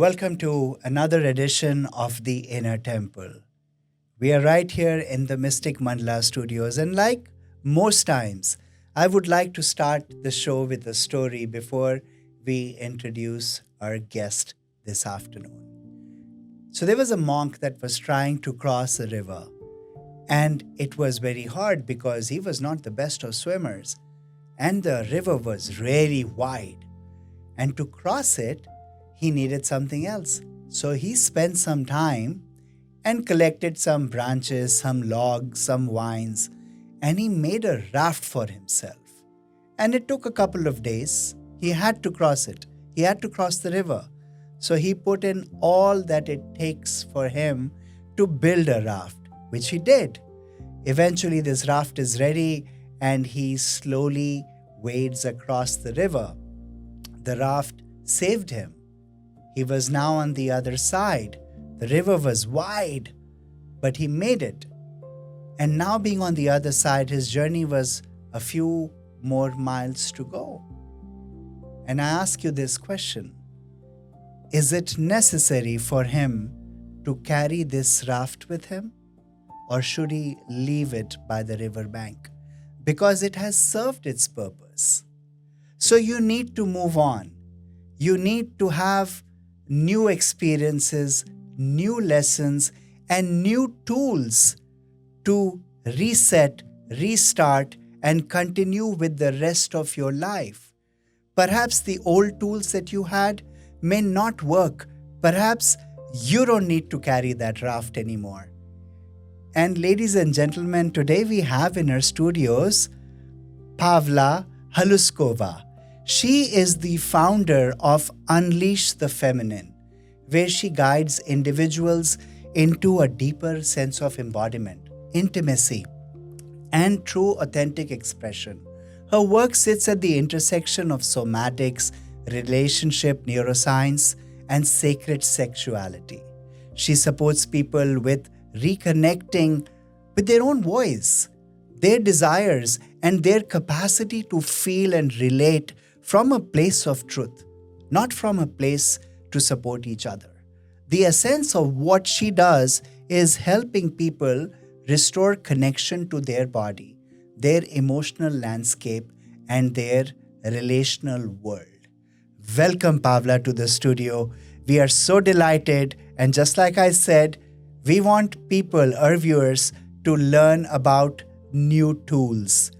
Welcome to another edition of The Inner Temple. We are right here in the Mystic Mandala studios, and like most times, I would like to start the show with a story before we introduce our guest this afternoon. So, there was a monk that was trying to cross a river, and it was very hard because he was not the best of swimmers, and the river was really wide. And to cross it, he needed something else. So he spent some time and collected some branches, some logs, some vines, and he made a raft for himself. And it took a couple of days. He had to cross it, he had to cross the river. So he put in all that it takes for him to build a raft, which he did. Eventually, this raft is ready and he slowly wades across the river. The raft saved him. He was now on the other side. The river was wide, but he made it. And now, being on the other side, his journey was a few more miles to go. And I ask you this question: is it necessary for him to carry this raft with him? Or should he leave it by the river bank? Because it has served its purpose. So you need to move on. You need to have new experiences, new lessons, and new tools to reset, restart, and continue with the rest of your life. Perhaps the old tools that you had may not work. Perhaps you don't need to carry that raft anymore. And ladies and gentlemen, today we have in our studios Pavla Haluskova. She is the founder of Unleash the Feminine, where she guides individuals into a deeper sense of embodiment, intimacy, and true authentic expression. Her work sits at the intersection of somatics, relationship neuroscience, and sacred sexuality. She supports people with reconnecting with their own voice, their desires, and their capacity to feel and relate from a place of truth, not from a place to support each other. The essence of what she does is helping people restore connection to their body, their emotional landscape, and their relational world. Welcome, Pavla, to the studio. We are so delighted, and just like I said, we want people, our viewers, to learn about new tools.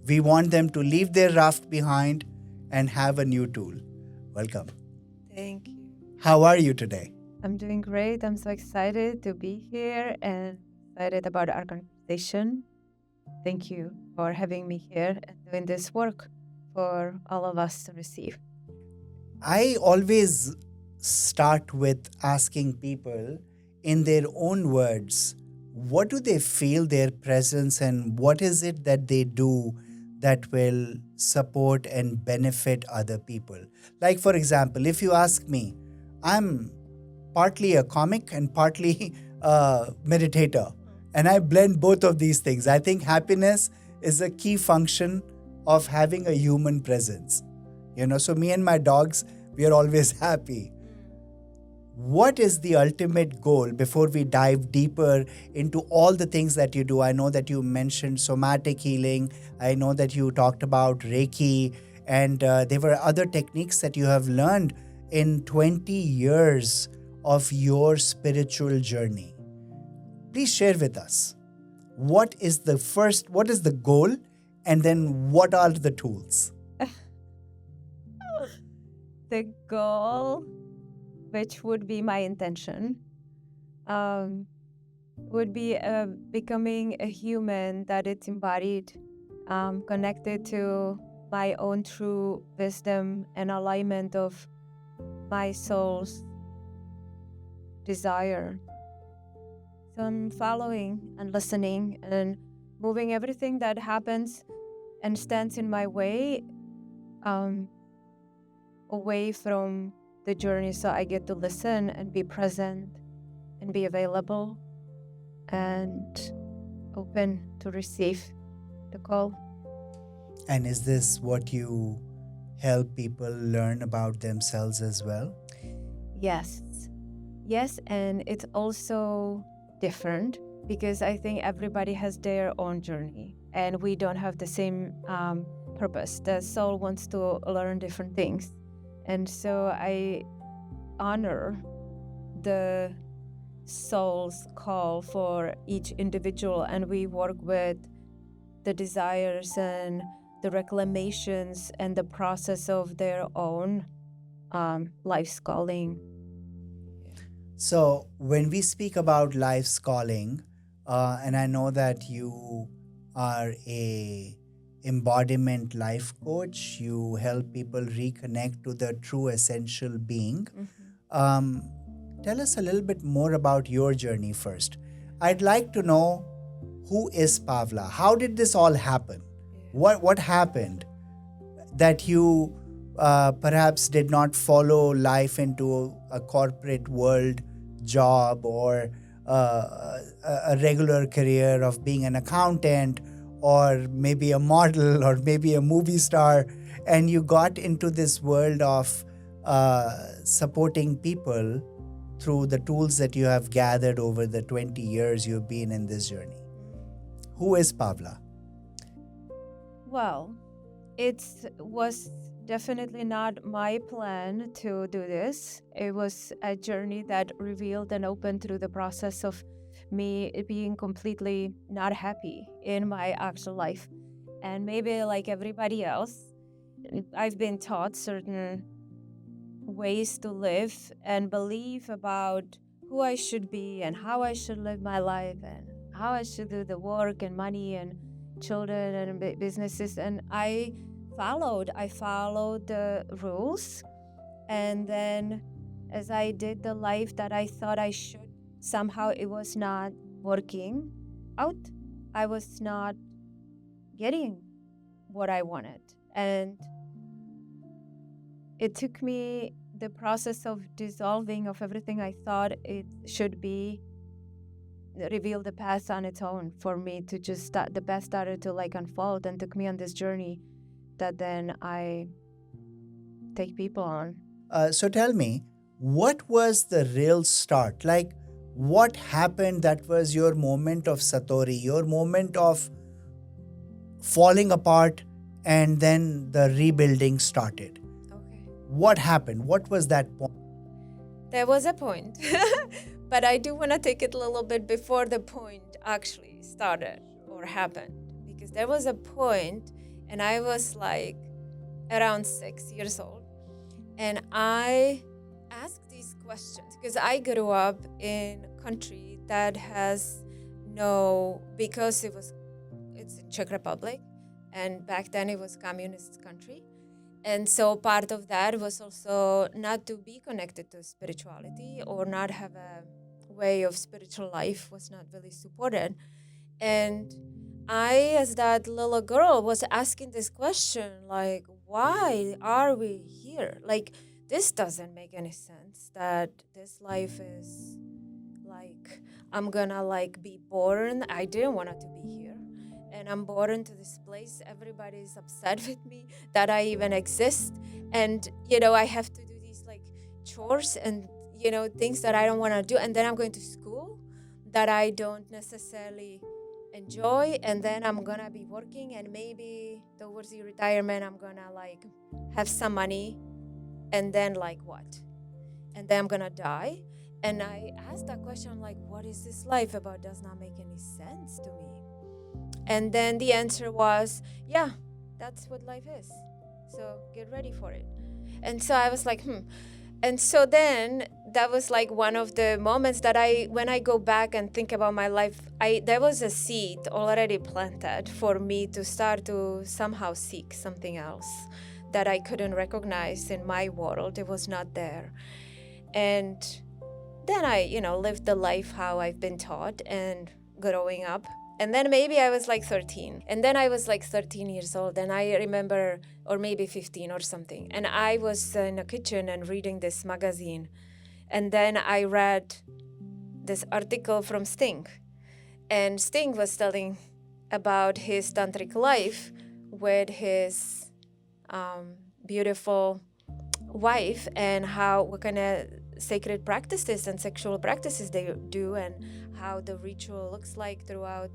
We want them to leave their raft behind and have a new tool. Welcome. Thank you. How are you today? I'm doing great. I'm so excited to be here and excited about our conversation. Thank you for having me here and doing this work for all of us to receive. I always start with asking people in their own words, what do they feel their presence and what is it that they do that will support and benefit other people? Like, for example, if you ask me, I'm partly a comic and partly a meditator, and I blend both of these things. I think happiness is a key function of having a human presence. So me and my dogs, we are always happy. What is the ultimate goal before we dive deeper into all the things that you do? I know that you mentioned somatic healing. I know that you talked about Reiki, and there were other techniques that you have learned in 20 years of your spiritual journey. Please share with us. What is the goal, and then what are the tools? The goal, which would be my intention, would be becoming a human that it's embodied, connected to my own true wisdom and alignment of my soul's desire. So I'm following and listening and moving everything that happens and stands in my way away from the journey, so I get to listen and be present and be available and open to receive the call. And is this what you help people learn about themselves as well? Yes. Yes, and it's also different because I think everybody has their own journey and we don't have the same purpose. The soul wants to learn different things. And so I honor the soul's call for each individual, and we work with the desires and the reclamations and the process of their own life's calling. So, when we speak about life's calling, and I know that you are a embodiment life coach, you help people reconnect to the true essential being. Um, Tell us a little bit more about your journey first. I'd like to know, who is Pavla? How did this all happen? What happened that you perhaps did not follow life into a corporate world job or a regular career of being an accountant or maybe a model or maybe a movie star, and you got into this world of supporting people through the tools that you have gathered over the 20 years you've been in this journey? Who is Pavla? Well, it was definitely not my plan to do this. It was a journey that revealed and opened through the process of me being completely not happy in my actual life. And maybe like everybody else, I've been taught certain ways to live and believe about who I should be and how I should live my life and how I should do the work and money and children and businesses. And I followed the rules. And then as I did the life that I thought I should, somehow it was not working out. I was not getting what I wanted. And it took me the process of dissolving of everything I thought it should be, reveal the path on its own for me to just start. The path started to like unfold and took me on this journey that then I take people on. So tell me, what was the real start? Like, what happened that was your moment of Satori, your moment of falling apart, and then the rebuilding started? Okay. What happened? What was that point? There was a point, but I do want to take it a little bit before the point actually started or happened, because there was a point and I was like around 6 years old, and I asked these questions because I grew up in a country that has no, because it's in Czech Republic, and back then it was communist country. And so part of that was also not to be connected to spirituality or not have a way of spiritual life was not really supported. And I, as that little girl, was asking this question, like, why are we here? Like, this doesn't make any sense that this life is like, I'm gonna like be born. I didn't want to be here. And I'm born into this place. Everybody's upset with me that I even exist. And, I have to do these like chores and, things that I don't want to do. And then I'm going to school that I don't necessarily enjoy. And then I'm going to be working, and maybe towards the retirement, I'm going to like have some money. And then like what? And then I'm going to die. And I asked that question, I'm like, what is this life about? Does not make any sense to me. And then the answer was, yeah, that's what life is. So get ready for it. And so I was like, And so then that was like one of the moments that when I go back and think about my life, there was a seed already planted for me to start to somehow seek something else that I couldn't recognize in my world. It was not there. And then I, lived the life how I've been taught and growing up. And then maybe I was like 13. And then I was like 13 years old. And I remember, or maybe 15 or something. And I was in a kitchen and reading this magazine. And then I read this article from Sting. And Sting was telling about his tantric life with his beautiful wife and how what kind of sacred practices and sexual practices they do, and how the ritual looks like throughout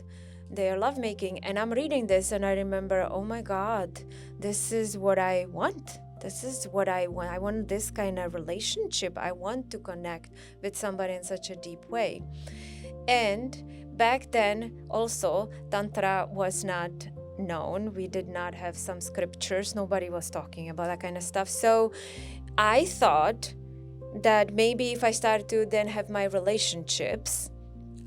their lovemaking. And I'm reading this and I remember, oh my God, this is what I want. This is what I want. I want this kind of relationship. I want to connect with somebody in such a deep way. And back then also, Tantra was not known. We did not have some scriptures. Nobody was talking about that kind of stuff. So I thought that maybe if I start to then have my relationships,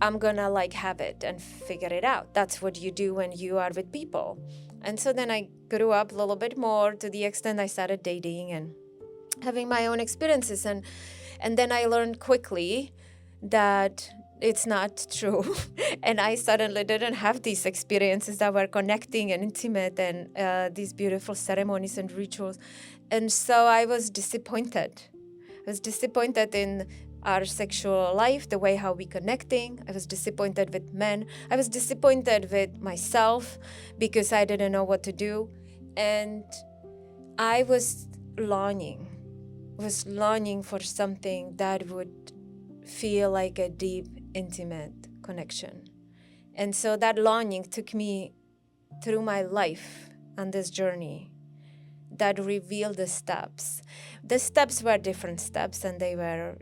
I'm gonna like have it and figure it out. That's what you do when you are with people. And so then I grew up a little bit more, to the extent I started dating and having my own experiences. And then I learned quickly that it's not true. And I suddenly didn't have these experiences that were connecting and intimate, and these beautiful ceremonies and rituals. And so I was disappointed. I was disappointed in our sexual life, the way how we connecting. I was disappointed with men. I was disappointed with myself because I didn't know what to do. And I was longing for something that would feel like a deep, intimate connection. And so that longing took me through my life on this journey that revealed the steps. The steps were different steps, and they were,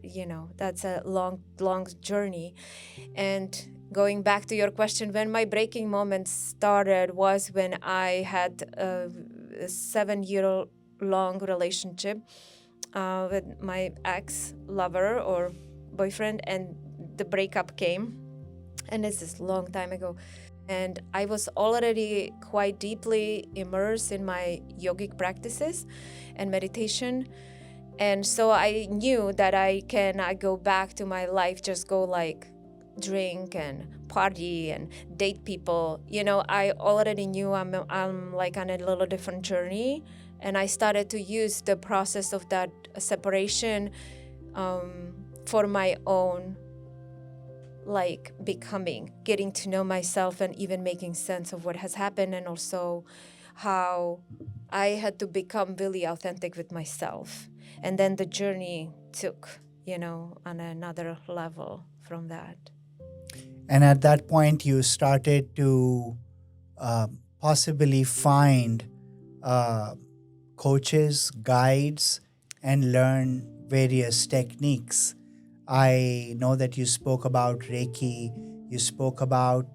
that's a long, long journey. And going back to your question, when my breaking moment started was when I had a 7-year-long relationship with my ex-lover or boyfriend, and the breakup came. And this is a long time ago. And I was already quite deeply immersed in my yogic practices and meditation. And so I knew that I cannot go back to my life, just go like drink and party and date people. I already knew I'm like on a little different journey. And I started to use the process of that separation for my own like becoming, getting to know myself, and even making sense of what has happened, and also how I had to become really authentic with myself. And then the journey took, on another level from that. And at that point, you started to possibly find coaches, guides, and learn various techniques. I know that you spoke about Reiki, you spoke about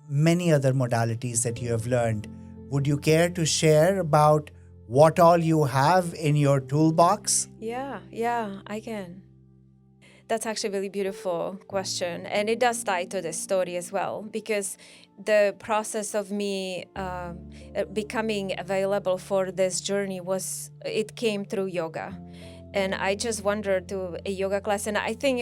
many other modalities that you have learned. Would you care to share about what all you have in your toolbox? Yeah, I can. That's actually a really beautiful question. And it does tie to the story as well, because the process of me becoming available for this journey it came through yoga. And I just wandered to a yoga class. And I think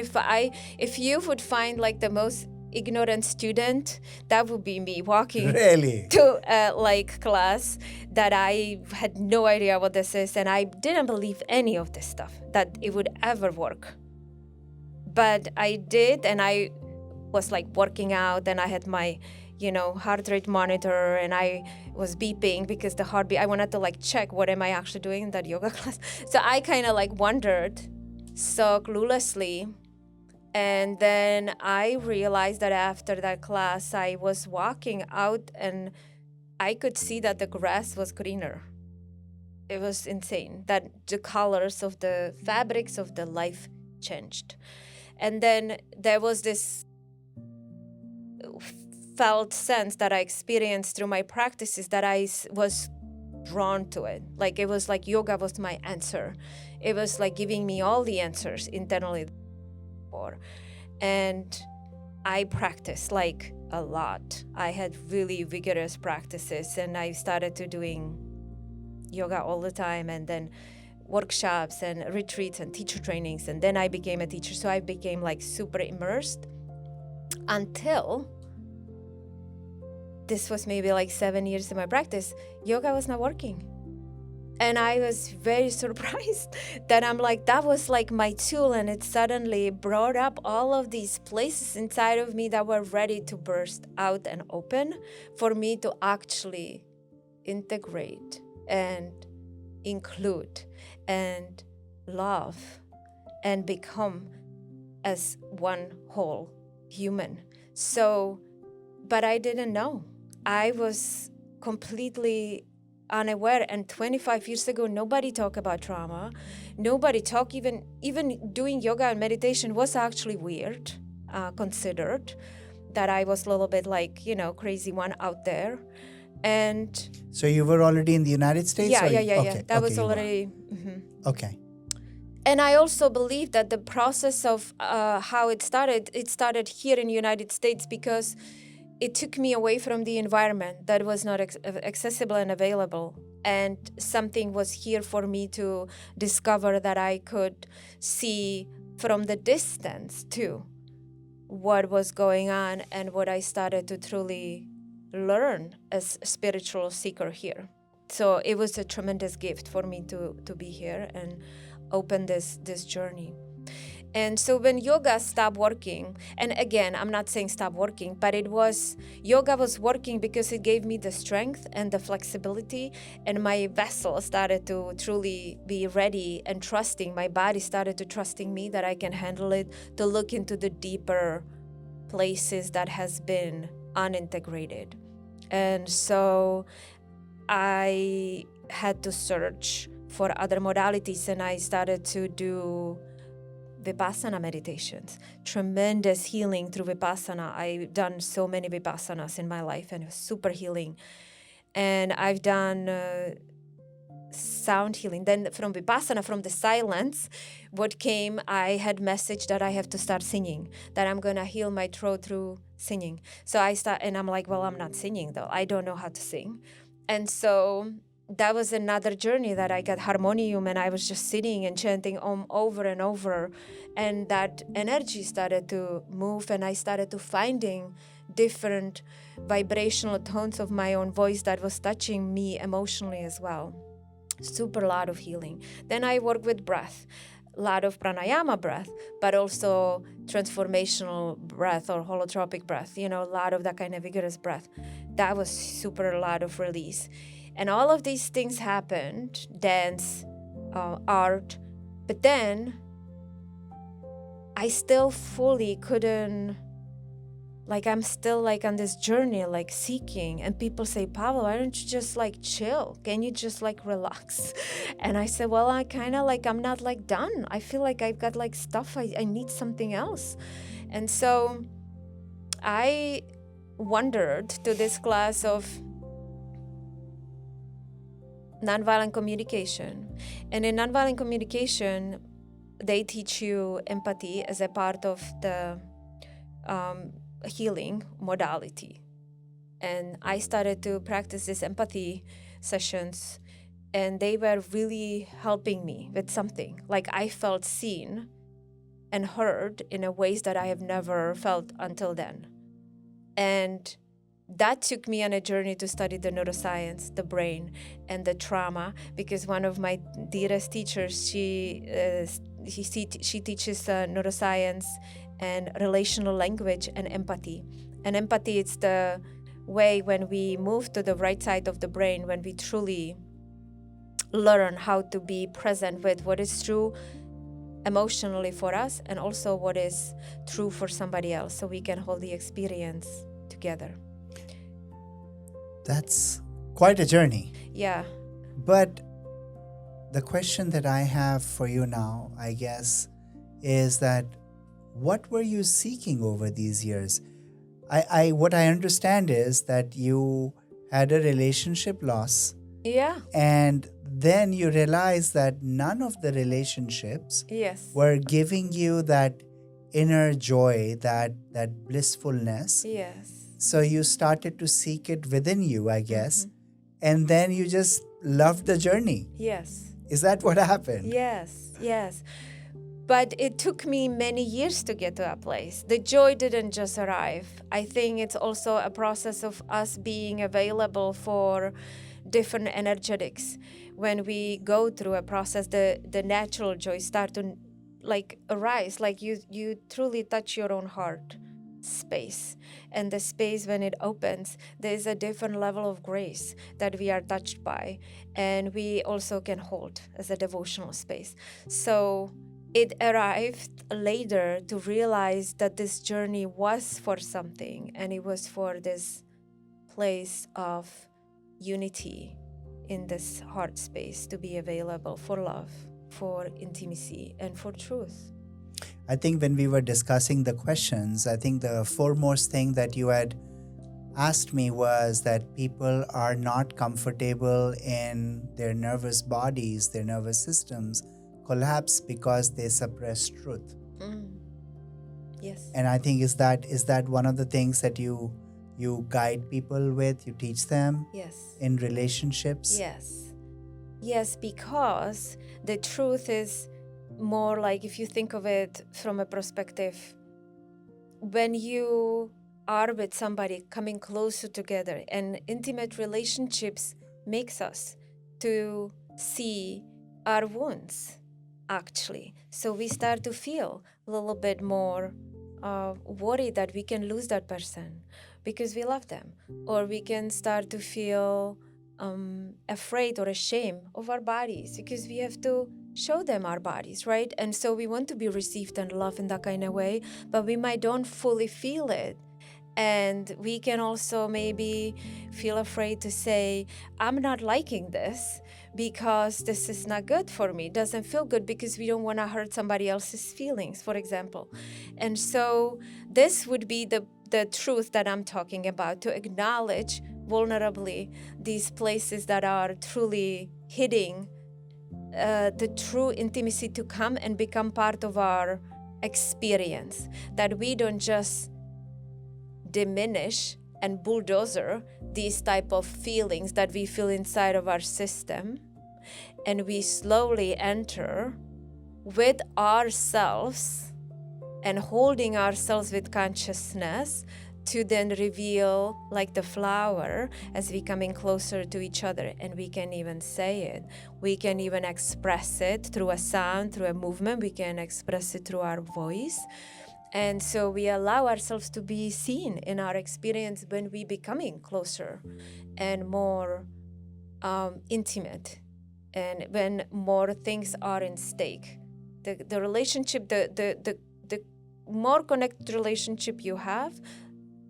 if you would find like the most ignorant student, that would be me walking Really? to a like class that I had no idea what this is. And I didn't believe any of this stuff, that it would ever work. But I did, and I was like working out, and I had my, heart rate monitor, and I was beeping because the heartbeat, I wanted to like check what am I actually doing in that yoga class. So I kind of like wondered so cluelessly. And then I realized that after that class, I was walking out and I could see that the grass was greener. It was insane that the colors of the fabrics of the life changed. And then there was this felt sense that I experienced through my practices that I was drawn to it. Like it was like yoga was my answer. It was like giving me all the answers internally. And I practiced like a lot. I had really vigorous practices, and I started to doing yoga all the time, and then workshops and retreats and teacher trainings, and then I became a teacher. So I became like super immersed until this was maybe like 7 years in my practice. Yoga was not working. And I was very surprised that I'm like, that was like my tool, and it suddenly brought up all of these places inside of me that were ready to burst out and open for me to actually integrate and include and love and become as one whole human. So, but I didn't know. I was completely unaware. And 25 years ago, nobody talked about trauma. Nobody talked, even doing yoga and meditation was actually weird, considered that I was a little bit like, crazy one out there. And So you were already in the United States? yeah. Okay, That was you were. already. Okay. And I also believe that the process of how it started here in the United States because it took me away from the environment that was not accessible and available. And something was here for me to discover that I could see from the distance too what was going on and what I started to truly learn as a spiritual seeker here. So it was a tremendous gift for me to be here and open this journey. And so when yoga stopped working, and again, I'm not saying stop working, but yoga was working because it gave me the strength and the flexibility, and my vessel started to truly be ready and trusting. My body started to trusting me that I can handle it, to look into the deeper places that has been unintegrated. And so I had to search for other modalities, and I started to do Vipassana meditations. Tremendous healing through Vipassana. I've done so many Vipassanas in my life, and it was super healing. And I've done sound healing. Then from Vipassana, from the silence, what came, I had message that I have to start singing, that I'm going to heal my throat through singing. So and I'm like, well, I'm not singing though. I don't know how to sing. And so that was another journey that I got harmonium, and I was just sitting and chanting Om over and over. And that energy started to move, and I started to finding different vibrational tones of my own voice that was touching me emotionally as well. Super lot of healing. Then I work with breath, a lot of pranayama breath, but also transformational breath or holotropic breath, a lot of that kind of vigorous breath. That was super a lot of release. And all of these things happened, dance, art, but then I still fully couldn't, I'm still on this journey, seeking. And people say, Pavla, why don't you just chill? Can you just relax? And I said, well, I kind of I'm not done. I feel like I've got stuff. I need something else. And so I wandered to this class of nonviolent communication. And in nonviolent communication, they teach you empathy as a part of the healing modality. And I started to practice these empathy sessions, and they were really helping me with something. I felt seen and heard in a ways that I have never felt until then. And that took me on a journey to study the neuroscience, the brain, and the trauma, because one of my dearest teachers, she teaches neuroscience and relational language and empathy. And empathy, it's the way when we move to the right side of the brain, when we truly learn how to be present with what is true emotionally for us and also what is true for somebody else, so we can hold the experience together. That's quite a journey. Yeah. But the question that I have for you now, I guess, is that what were you seeking over these years? What I understand is that you had a relationship loss. Yeah. And then you realized that none of the relationships Yes. were giving you that inner joy, that blissfulness. Yes. So you started to seek it within you, I guess. And then you just loved the journey. Yes. Is that what happened? Yes. But it took me many years to get to that place. The joy didn't just arrive. I think it's also a process of us being available for different energetics. When we go through a process, the natural joy start to arise, you truly touch your own heart space. And the space, when it opens, there's a different level of grace that we are touched by, and we also can hold as a devotional space. So it arrived later to realize that this journey was for something, and it was for this place of unity in this heart space to be available for love, for intimacy, and for truth. I think when we were discussing the questions, I think the foremost thing that you had asked me was that people are not comfortable in their nervous bodies, their nervous systems collapse because they suppress truth. Mm. Yes. And I think is that one of the things that you guide people with, you teach them Yes. in relationships? Yes. Yes, because the truth is more like, if you think of it from a perspective, when you are with somebody coming closer together, and intimate relationships makes us to see our wounds, actually. So we start to feel a little bit more worried that we can lose that person because we love them, or we can start to feel afraid or ashamed of our bodies because we have to show them our bodies, right? And so we want to be received and loved in that kind of way, but we might don't fully feel it. And we can also maybe feel afraid to say, I'm not liking this because this is not good for me. It doesn't feel good because we don't want to hurt somebody else's feelings, for example. And so this would be the truth that I'm talking about, to acknowledge vulnerably these places that are truly hitting the true intimacy to come and become part of our experience, that we don't just diminish and bulldozer these type of feelings that we feel inside of our system, and we slowly enter with ourselves and holding ourselves with consciousness to then reveal, like the flower, as we coming closer to each other. And we can even say it, we can even express it through a sound, through a movement, we can express it through our voice. And so we allow ourselves to be seen in our experience when we becoming closer and more intimate, and when more things are in stake. The relationship, the more connected relationship you have,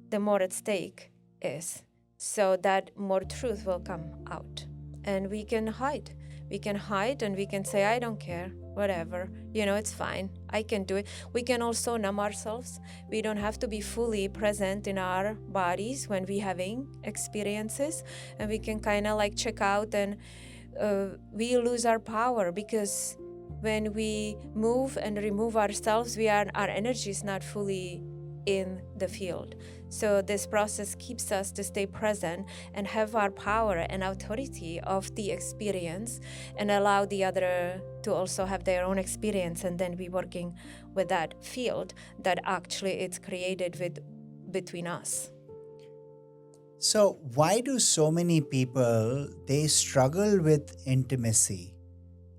the more at stake is. So that more truth will come out. And we can hide. We can hide and we can say, I don't care, whatever. It's fine. I can do it. We can also numb ourselves. We don't have to be fully present in our bodies when we're having experiences. And we can kind of like check out, and we lose our power, because when we move and remove ourselves, our energy is not fully in the field. So this process keeps us to stay present and have our power and authority of the experience, and allow the other to also have their own experience, and then be working with that field that actually it's created between us. So why do so many people, they struggle with intimacy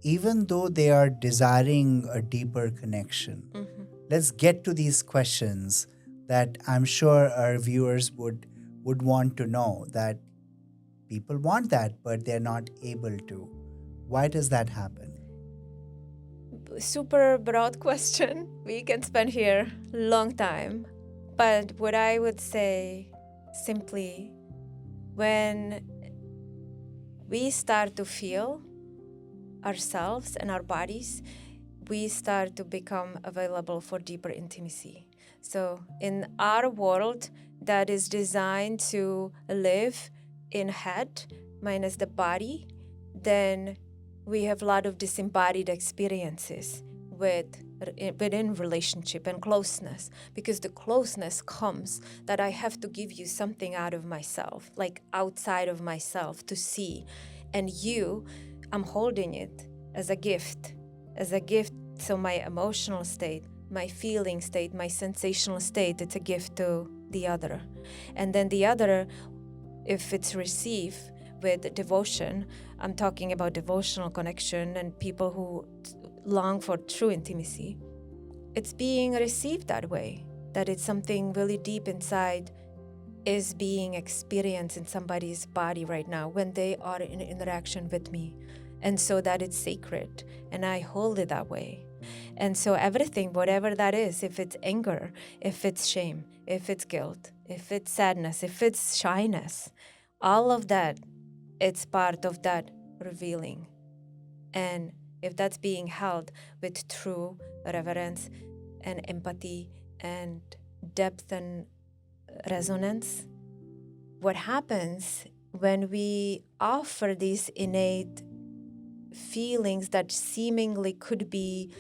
even though they are desiring a deeper connection? Mm-hmm. Let's get to these questions that I'm sure our viewers would want to know, that people want that but they're not able to. Why does that happen? Super broad question. We can spend here long time. But what I would say simply, when we start to feel ourselves and our bodies, we start to become available for deeper intimacy. So in our world that is designed to live in head minus the body, then we have a lot of disembodied experiences within relationship and closeness, because the closeness comes that I have to give you something out of myself, like outside of myself to see. And I'm holding it as a gift. So my emotional state, my feeling state, my sensational state, it's a gift to the other. And then the other, if it's received with devotion, I'm talking about devotional connection and people who long for true intimacy, it's being received that way, that it's something really deep inside is being experienced in somebody's body right now when they are in interaction with me. And so that it's sacred, and I hold it that way. And so everything, whatever that is, if it's anger, if it's shame, if it's guilt, if it's sadness, if it's shyness, all of that, it's part of that revealing. And if that's being held with true reverence and empathy and depth and resonance, what happens when we offer these innate feelings that seemingly could be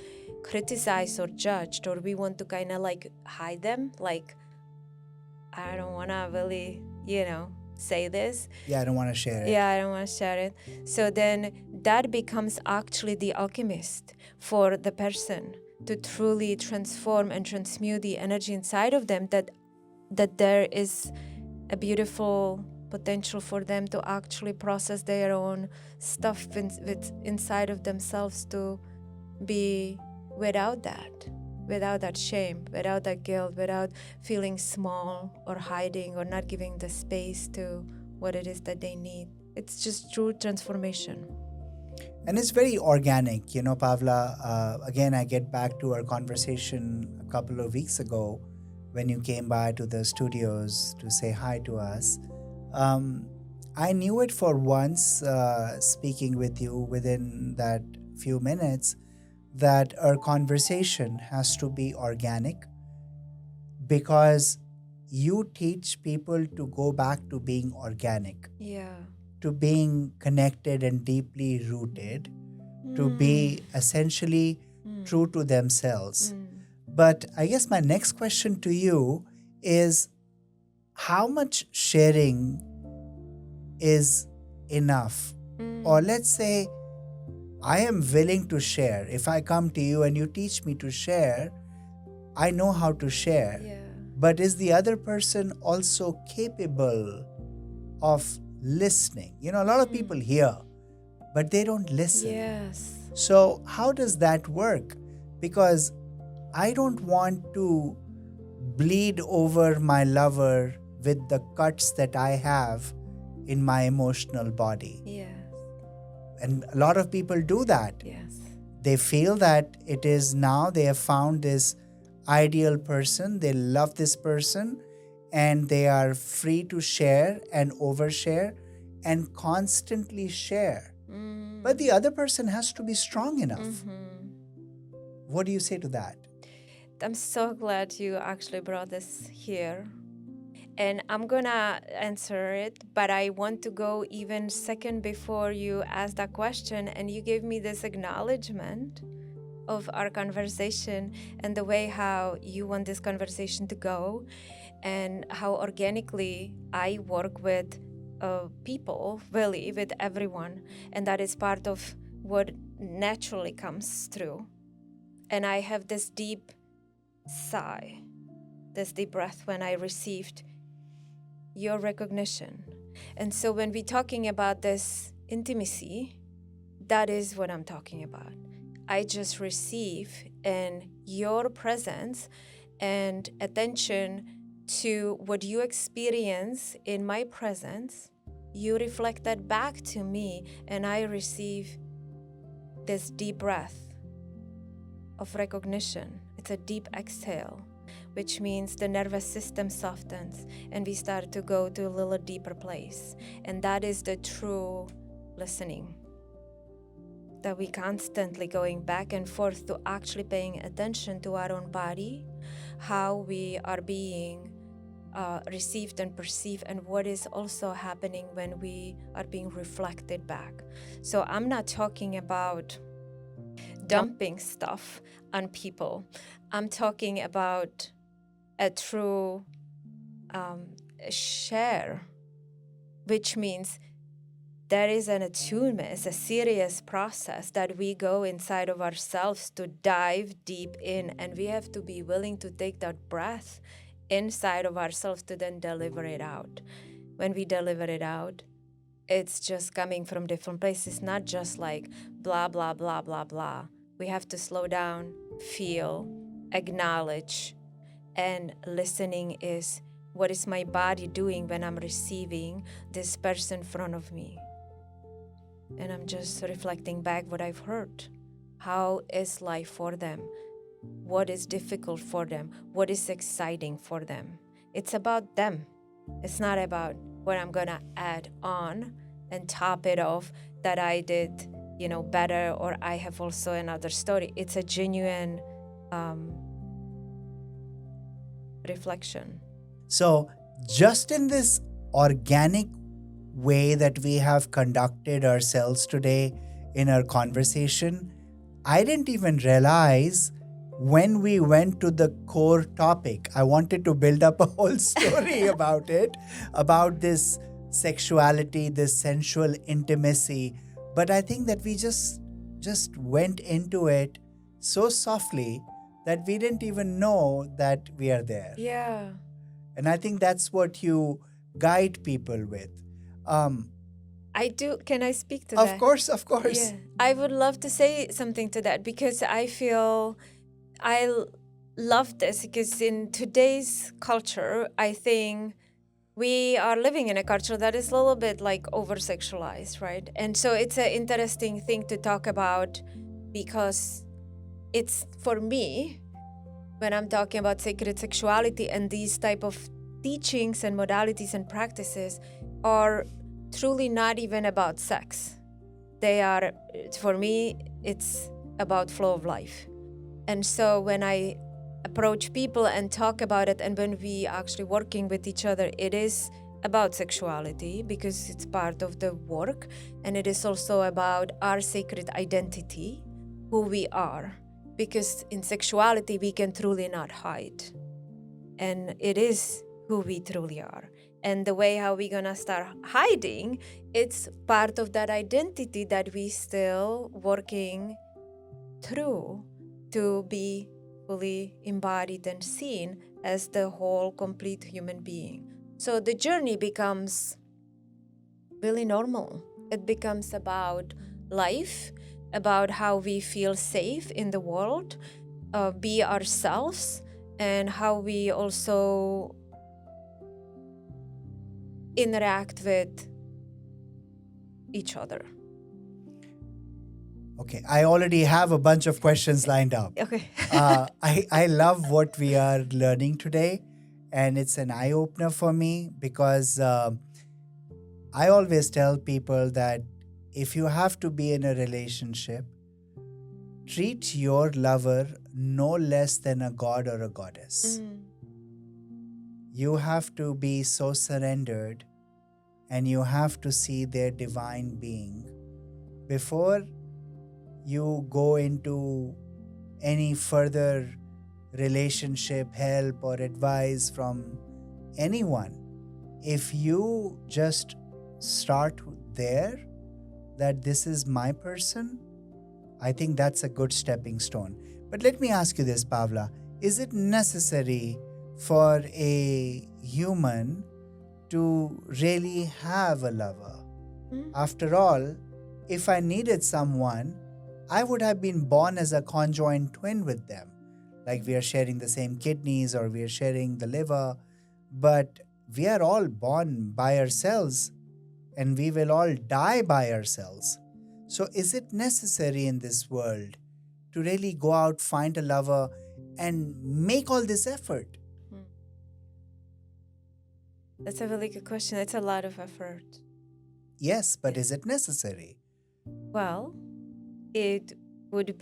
criticized or judged, or we want to kind of like hide them, like, I don't want to really, say this. Yeah, I don't want to share it. Yeah, I don't want to share it. So then that becomes actually the alchemist for the person to truly transform and transmute the energy inside of them, that there is a beautiful potential for them to actually process their own stuff inside of themselves, to be without that shame, without that guilt, without feeling small or hiding or not giving the space to what it is that they need. It's just true transformation. And it's very organic, Pavla. Again, I get back to our conversation a couple of weeks ago when you came by to the studios to say hi to us. I knew it for once, speaking with you within that few minutes, that our conversation has to be organic, because you teach people to go back to being organic, Yeah. to being connected and deeply rooted, to be essentially true to themselves. But I guess my next question to you is, how much sharing is enough? Or let's say, I am willing to share. If I come to you and you teach me to share, I know how to share. Yeah. But is the other person also capable of listening? A lot of people hear, but they don't listen. Yes. So how does that work? Because I don't want to bleed over my lover with the cuts that I have in my emotional body. Yes. And a lot of people do that. Yes. They feel that it is now they have found this ideal person, they love this person, and they are free to share and overshare and constantly share. But the other person has to be strong enough. What do you say to that? I'm so glad you actually brought this here. And I'm gonna answer it, but I want to go even second before you ask that question. And you gave me this acknowledgement of our conversation and the way how you want this conversation to go, and how organically I work with people, really, with everyone. And that is part of what naturally comes through. And I have this deep sigh, this deep breath when I received your recognition. And so when we're talking about this intimacy, that is what I'm talking about. I just receive in your presence and attention to what you experience in my presence. You reflect that back to me, and I receive this deep breath of recognition. It's a deep exhale, which means the nervous system softens and we start to go to a little deeper place. And that is the true listening, that we constantly going back and forth to actually paying attention to our own body, how we are being received and perceived, and what is also happening when we are being reflected back. So I'm not talking about dumping stuff on people. I'm talking about a true share, which means there is an attunement. It's a serious process that we go inside of ourselves to dive deep in, and we have to be willing to take that breath inside of ourselves to then deliver it out. When we deliver it out, it's just coming from different places, not just like blah, blah, blah, blah, blah. We have to slow down, feel, acknowledge, and listening is, what is my body doing when I'm receiving this person in front of me? And I'm just reflecting back what I've heard. how is life for them, what is difficult for them, what is exciting for them. It's about them. It's not about what I'm gonna add on and top it off that I did, better, or I have also another story. It's a genuine reflection. So, just in this organic way that we have conducted ourselves today in our conversation, I didn't even realize when we went to the core topic. I wanted to build up a whole story about it, about this sexuality, this sensual intimacy. But I think that we just went into it so softly that we didn't even know that we are there. Yeah. And I think that's what you guide people with. I do. Can I speak to Of that? course, of course. Yeah. I would love to say something to that because I feel love this because in today's culture, I think we are living in a culture that is a little bit like over-sexualized, right? And so it's an interesting thing to talk about because it's, for me, when I'm talking about sacred sexuality and these type of teachings and modalities and practices are truly not even about sex. They are, for me, it's about flow of life. And so when I approach people and talk about it, and when we actually working with each other, it is about sexuality because it's part of the work, and it is also about our sacred identity, who we are, because in sexuality we can truly not hide, and it is who we truly are. And the way how we're gonna start hiding, it's part of that identity that we still working through to be fully embodied and seen as the whole complete human being. So the journey becomes really normal. It becomes about life, about how we feel safe in the world, be ourselves, and how we also interact with each other. Okay, I already have a bunch of questions lined up. Okay. I love what we are learning today, and it's an eye opener for me because I always tell people that if you have to be in a relationship, treat your lover no less than a god or a goddess. You have to be so surrendered and you have to see their divine being before you go into any further relationship help or advice from anyone. If you just start there, that this is my person, I think that's a good stepping stone. But let me ask you this, Pavla. Is it necessary for a human to really have a lover? After all, if I needed someone, I would have been born as a conjoined twin with them. Like we are sharing the same kidneys or we are sharing the liver, but we are all born by ourselves and we will all die by ourselves. So, is it necessary in this world to really go out, find a lover, and make all this effort? That's a really good question. It's a lot of effort. Yes, but is it necessary? Well, it would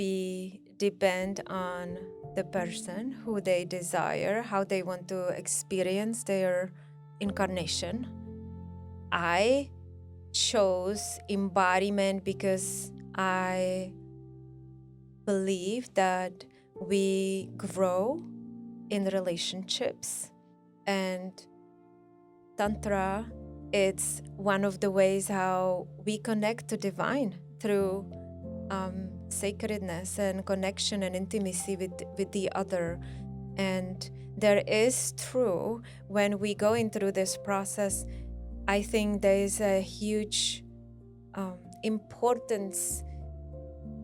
depend on the person, who they desire, how they want to experience their incarnation. I chose embodiment because I believe that we grow in relationships, and Tantra, it's one of the ways how we connect to divine through sacredness and connection and intimacy with the other. And there is true, when we going through this process, I think there is a huge importance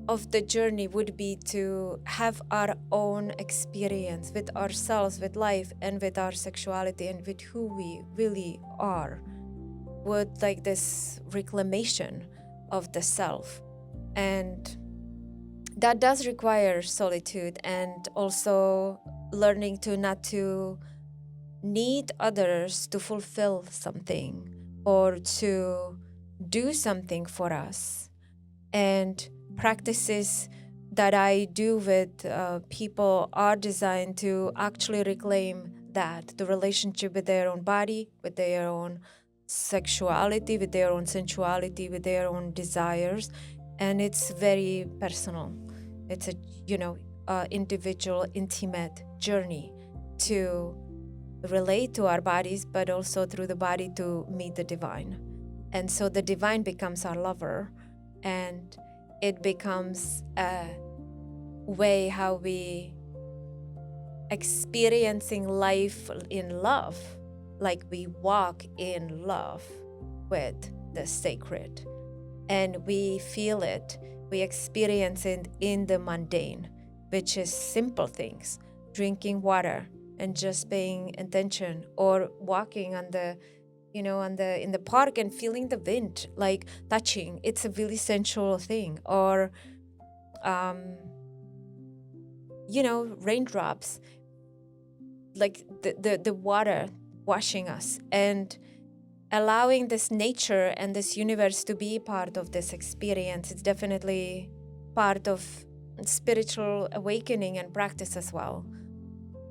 of the journey would be to have our own experience with ourselves, with life, and with our sexuality, and with who we really are, with like this reclamation of the self. And that does require solitude, and also learning to not to need others to fulfill something or to do something for us. And practices that I do with people are designed to actually reclaim that, the relationship with their own body, with their own sexuality, with their own sensuality, with their own desires. And it's very personal. It's a, individual, intimate journey to relate to our bodies, but also through the body to meet the divine. And so the divine becomes our lover, and it becomes a way how we experiencing life in love, like we walk in love with the sacred, and we feel it, we experience it in the mundane, which is simple things, drinking water and just paying attention, or walking on the in the park and feeling the wind, like touching. It's a really sensual thing. Or raindrops, like the water washing us, and allowing this nature and this universe to be part of this experience. It's definitely part of spiritual awakening and practice as well.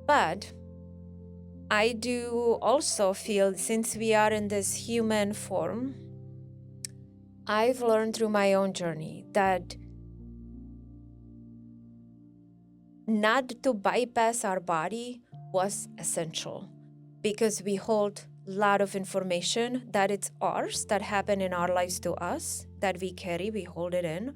But I do also feel, since we are in this human form, I've learned through my own journey that not to bypass our body was essential, because we hold a lot of information that it's ours, that happen in our lives to us, that we carry, we hold it in,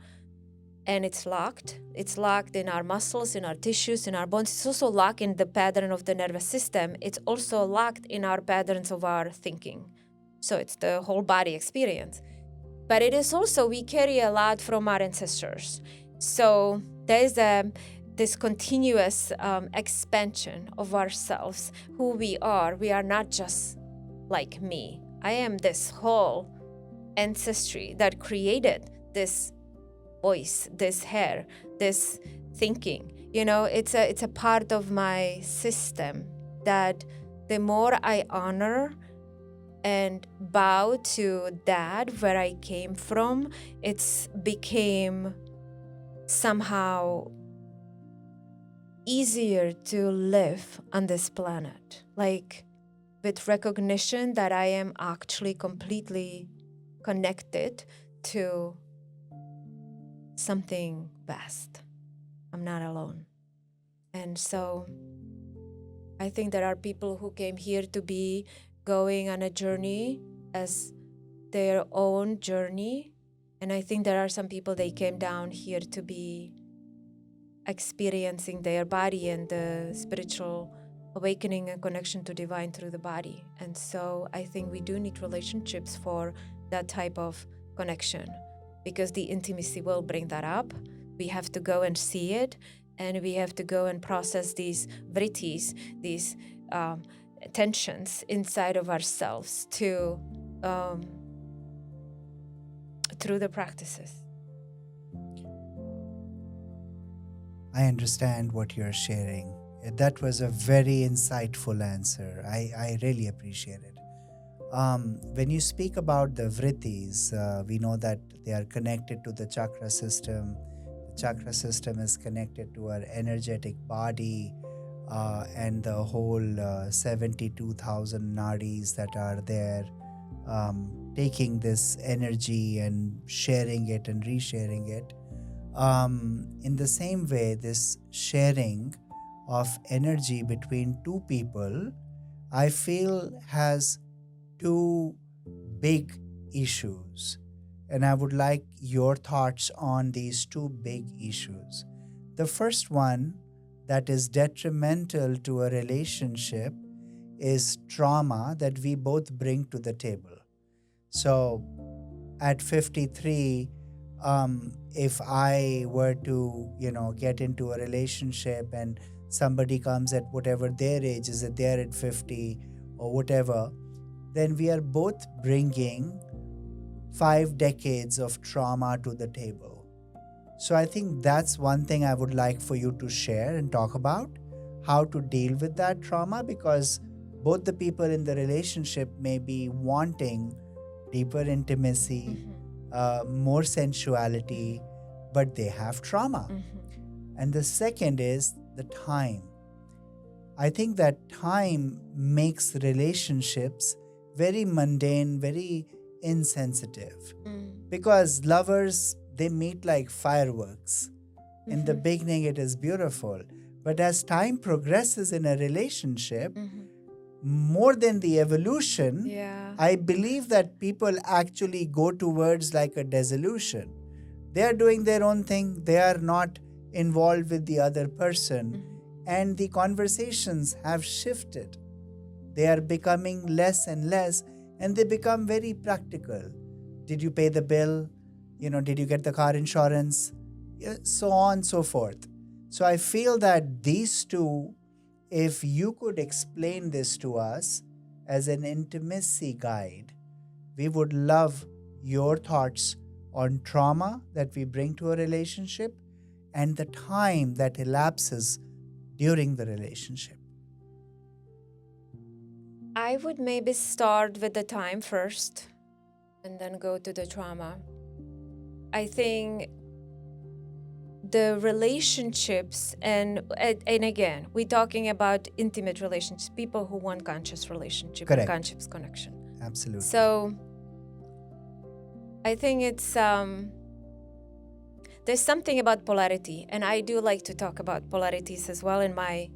and it's locked. It's locked in our muscles, in our tissues, in our bones. It's also locked in the pattern of the nervous system. It's also locked in our patterns of our thinking. So it's the whole body experience. But it is also, we carry a lot from our ancestors. So there is this continuous expansion of ourselves, who we are. We are not just like me. I am this whole ancestry that created this voice, this hair, this thinking. It's a part of my system that the more I honor and bow to that, where I came from, it's became somehow easier to live on this planet, like with recognition that I am actually completely connected to something vast. I'm not alone. And so I think there are people who came here to be going on a journey as their own journey. And I think there are some people, they came down here to be experiencing their body and the spiritual awakening and connection to divine through the body. And so I think we do need relationships for that type of connection, because the intimacy will bring that up. We have to go and see it, and we have to go and process these vrittis, these tensions inside of ourselves to through the practices. I understand what you're sharing. That was a very insightful answer. I really appreciate it. When you speak about the vrittis, we know that they are connected to the chakra system. The chakra system is connected to our energetic body and the whole 72,000 nadis that are there, taking this energy and sharing it and resharing it. In the same way, this sharing of energy between two people, I feel, has two big issues. And I would like your thoughts on these two big issues. The first one that is detrimental to a relationship is trauma that we both bring to the table. So at 53, if I were to, get into a relationship and somebody comes at whatever their age is, that they're at 50 or whatever, then we are both bringing 5 decades of trauma to the table. So I think that's one thing I would like for you to share and talk about, how to deal with that trauma, because both the people in the relationship may be wanting deeper intimacy, more sensuality, but they have trauma. And the second is the time. I think that time makes relationships very mundane, very insensitive. Because lovers, they meet like fireworks. In the beginning, it is beautiful. But as time progresses in a relationship, more than the evolution, Yeah. I believe that people actually go towards like a dissolution. They are doing their own thing, they are not involved with the other person, and the conversations have shifted. They are becoming less and less, and they become very practical. Did you pay the bill? Did you get the car insurance? Yeah, so on, so forth. So I feel that these two, if you could explain this to us as an intimacy guide, we would love your thoughts on trauma that we bring to a relationship and the time that elapses during the relationship. I would maybe start with the time first and then go to the trauma. I think the relationships, and again, we're talking about intimate relationships, people who want conscious relationship and Correct. conscious connection. Absolutely. So I think it's there's something about polarity, and I do like to talk about polarities as well in my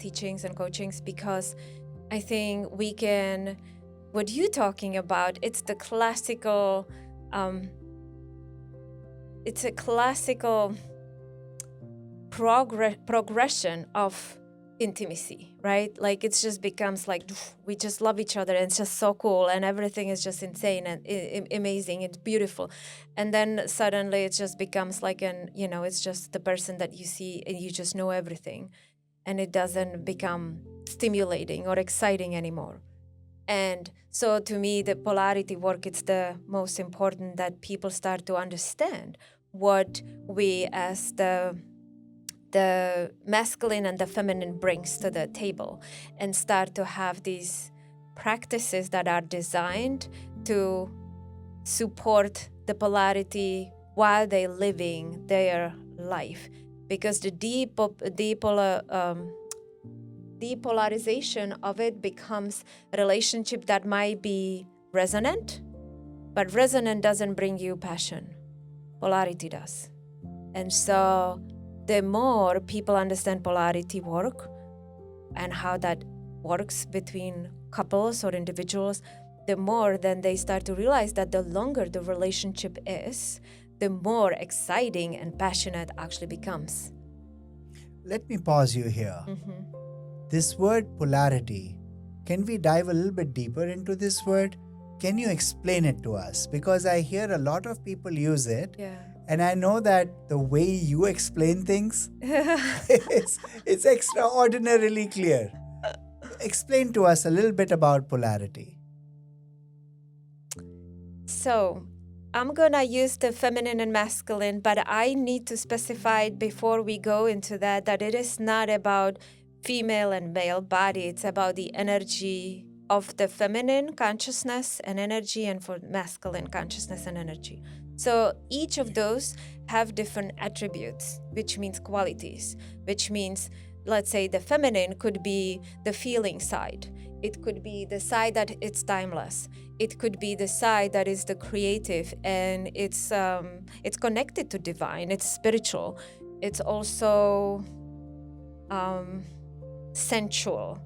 teachings and coachings, because I think we can, what you're talking about, it's the classical, it's a classical progression of intimacy, right? Like it just becomes like we just love each other and it's just so cool and everything is just insane and amazing, it's beautiful, and then suddenly it just becomes like it's just the person that you see and you just know everything, and it doesn't become stimulating or exciting anymore. And so to me, the polarity work, it's the most important, that people start to understand what we as the masculine and the feminine brings to the table, and start to have these practices that are designed to support the polarity while they're living their life. Because the depolarization of it becomes a relationship that might be resonant, but resonant doesn't bring you passion. Polarity does. And so the more people understand polarity work and how that works between couples or individuals, the more then they start to realize that the longer the relationship is, the more exciting and passionate actually becomes. Let me pause you here. This word polarity, can we dive a little bit deeper into this word? Can you explain it to us? Because I hear a lot of people use it. Yeah. And I know that the way you explain things it's extraordinarily clear. Explain to us a little bit about polarity. So I'm gonna use the feminine and masculine, but I need to specify before we go into that it is not about female and male body. It's about the energy of the feminine consciousness and energy, and for masculine consciousness and energy. So each of those have different attributes, which means qualities, which means, let's say the feminine could be the feeling side. It could be the side that it's timeless. It could be the side that is the creative, and it's connected to divine. It's spiritual. It's also sensual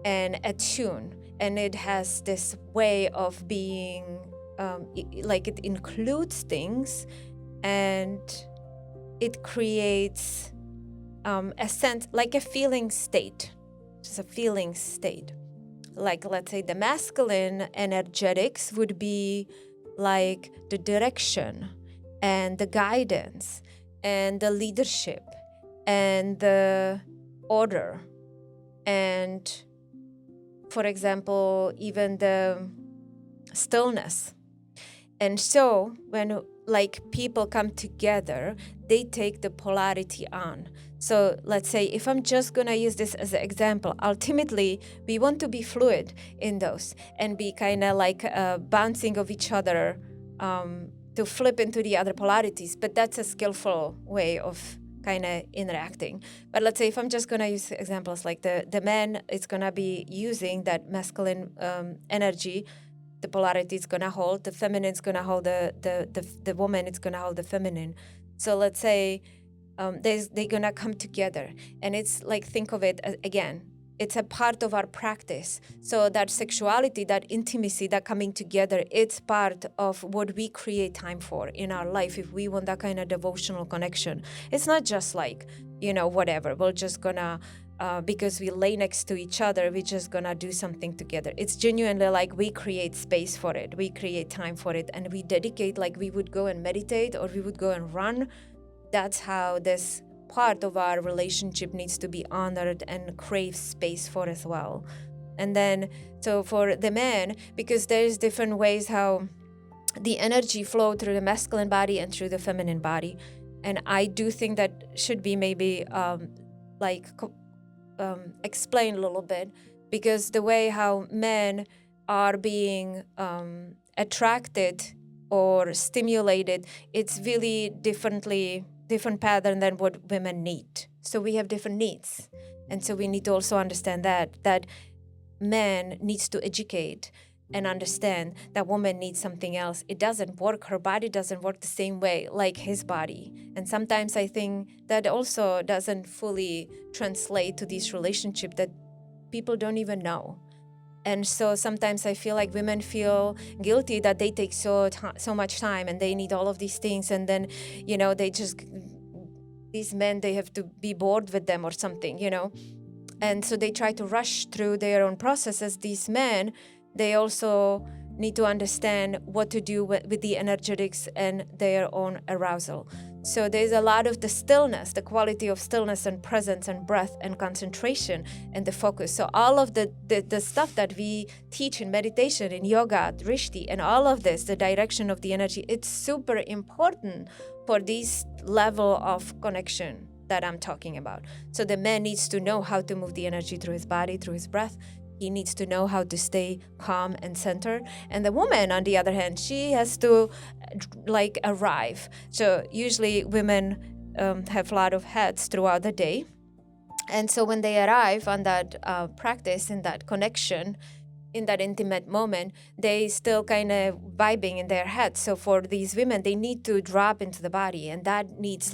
and attuned, and it has this way of being like it includes things, and it creates a sense, like a feeling state. Just a feeling state. Like, let's say the masculine energetics would be like the direction and the guidance and the leadership and the order, and for example even the stillness. And so when like people come together, they take the polarity on. So let's say if I'm just gonna use this as an example, ultimately we want to be fluid in those and be kind of like bouncing of each other to flip into the other polarities. But that's a skillful way of kind of interacting. But let's say if I'm just gonna use examples like the man is gonna be using that masculine energy, the polarity is gonna hold, the feminine is gonna hold the woman, it's gonna hold the feminine. So let's say they're gonna come together, and it's like, think of it as, again, it's a part of our practice. So that sexuality, that intimacy, that coming together, it's part of what we create time for in our life if we want that kind of devotional connection. It's not just like, whatever, we're just gonna because we lay next to each other, we're just gonna do something together. It's genuinely like we create space for it, we create time for it, and we dedicate, like we would go and meditate or we would go and run. That's how this part of our relationship needs to be honored and crave space for as well. And then, so for the man, because there's different ways how the energy flow through the masculine body and through the feminine body. And I do think that should be maybe explain a little bit, because the way how men are being attracted or stimulated, it's really different pattern than what women need. So we have different needs, and so we need to also understand that man needs to educate and understand that woman needs something else. It doesn't work, her body doesn't work the same way like his body. And sometimes I think that also doesn't fully translate to this relationship, that people don't even know. And so sometimes I feel like women feel guilty that they take so much time and they need all of these things, and then they just, these men, they have to be bored with them or something, and so they try to rush through their own processes. These men, they also need to understand what to do with the energetics and their own arousal. So there's a lot of the stillness, the quality of stillness and presence and breath and concentration and the focus. So all of the stuff that we teach in meditation, in yoga, drishti, and all of this, the direction of the energy, it's super important for this level of connection that I'm talking about. So the man needs to know how to move the energy through his body, through his breath. He needs to know how to stay calm and centered. And the woman, on the other hand, she has to arrive. So usually women have a lot of heads throughout the day. And so when they arrive on that practice, in that connection, in that intimate moment, they still kind of vibing in their head. So for these women, they need to drop into the body, and that needs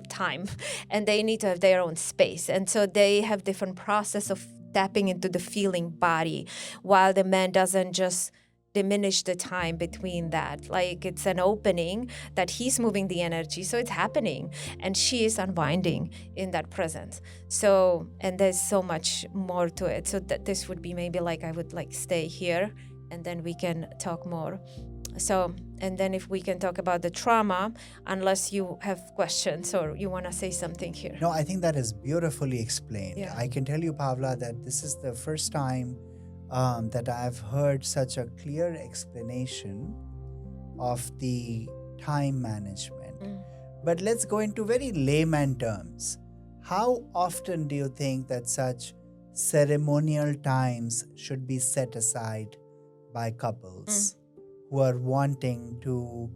time, and they need to have their own space. And so they have different process of tapping into the feeling body, while the man doesn't just diminish the time between that. Like, it's an opening that he's moving the energy, so it's happening, and she is unwinding in that presence. So, and there's so much more to it. So that this would be maybe I would stay here, and then we can talk more. So, and then if we can talk about the trauma, unless you have questions or you want to say something here. No, I think that is beautifully explained. Yeah. I can tell you, Pavla, that this is the first time that I've heard such a clear explanation of the time management. But let's go into very layman terms. How often do you think that such ceremonial times should be set aside by couples who are wanting to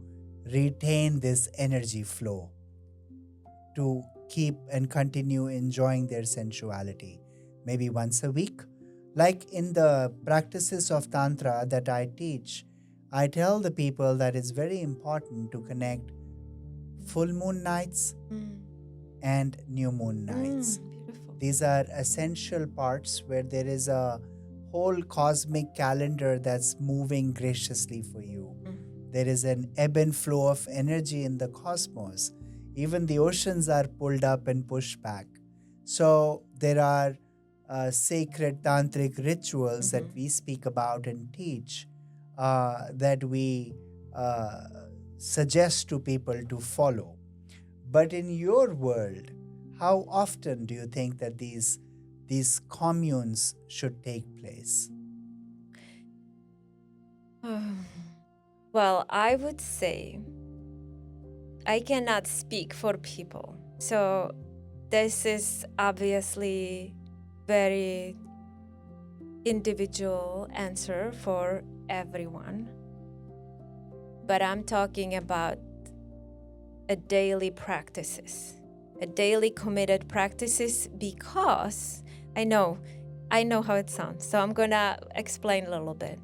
retain this energy flow, to keep and continue enjoying their sensuality? Maybe once a week? Like in the practices of Tantra that I teach, I tell the people that it's very important to connect full moon nights and new moon nights. Beautiful. These are essential parts where there is a whole cosmic calendar that's moving graciously for you. There is an ebb and flow of energy in the cosmos. Even the oceans are pulled up and pushed back. So there are sacred tantric rituals that we speak about and teach, that we suggest to people to follow. But in your world, how often do you think that these communes should take place? Well, I would say I cannot speak for people. So this is obviously very individual answer for everyone. But I'm talking about a daily practices, a daily committed practices, because I know how it sounds. So I'm gonna explain a little bit.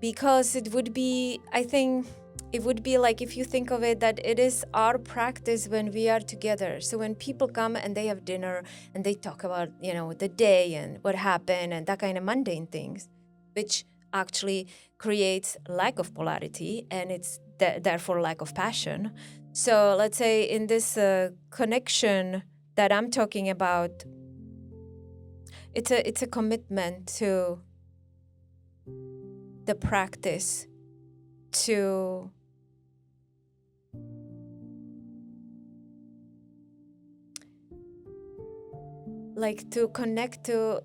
Because it would be, I think it would be like, if you think of it, that it is our practice when we are together. So when people come and they have dinner and they talk about, the day and what happened and that kind of mundane things, which actually creates lack of polarity, and it's therefore lack of passion. So let's say in this connection that I'm talking about, it's a commitment to the practice to connect to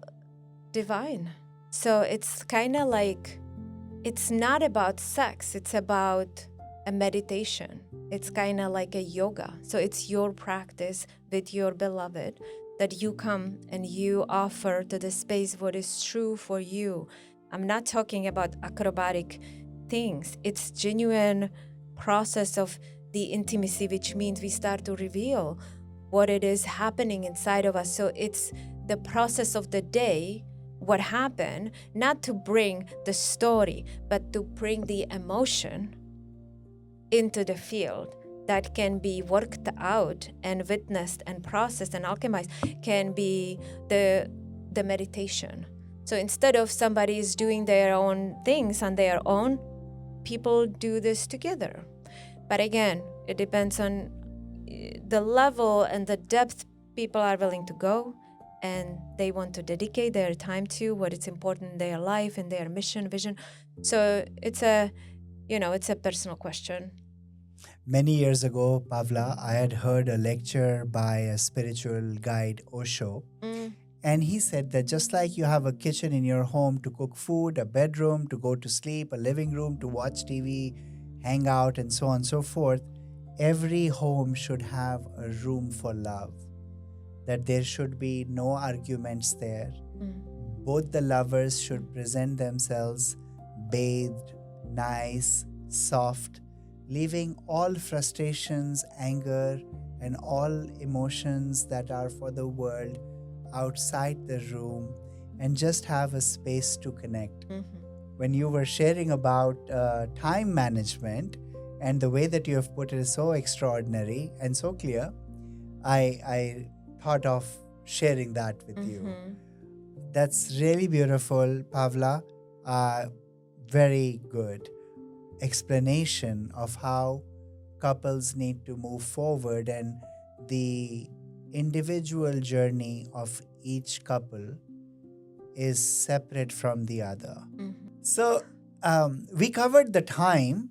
divine. So it's kind of like, it's not about sex, it's about a meditation. It's kind of like a yoga. So it's your practice with your beloved, that you come and you offer to the space what is true for you. I'm not talking about acrobatic things. It's genuine process of the intimacy, which means we start to reveal what it is happening inside of us. So it's the process of the day, what happened, not to bring the story, but to bring the emotion into the field that can be worked out and witnessed and processed and alchemized, can be the meditation. So instead of somebody is doing their own things on their own, people do this together. But again, it depends on the level and the depth people are willing to go, and they want to dedicate their time to what is important in their life and their mission, vision. So it's a personal question. Many years ago, Pavla, I had heard a lecture by a spiritual guide, Osho, and he said that just like you have a kitchen in your home to cook food, a bedroom to go to sleep, a living room to watch TV, hang out, and so on and so forth, every home should have a room for love. That there should be no arguments there. Both the lovers should present themselves bathed, nice, soft, leaving all frustrations, anger, and all emotions that are for the world outside the room, and just have a space to connect. When you were sharing about time management, and the way that you have put it is so extraordinary and so clear, I thought of sharing that with you. That's really beautiful, Pavla. Very good explanation of how couples need to move forward, and the individual journey of each couple is separate from the other. So we covered the time.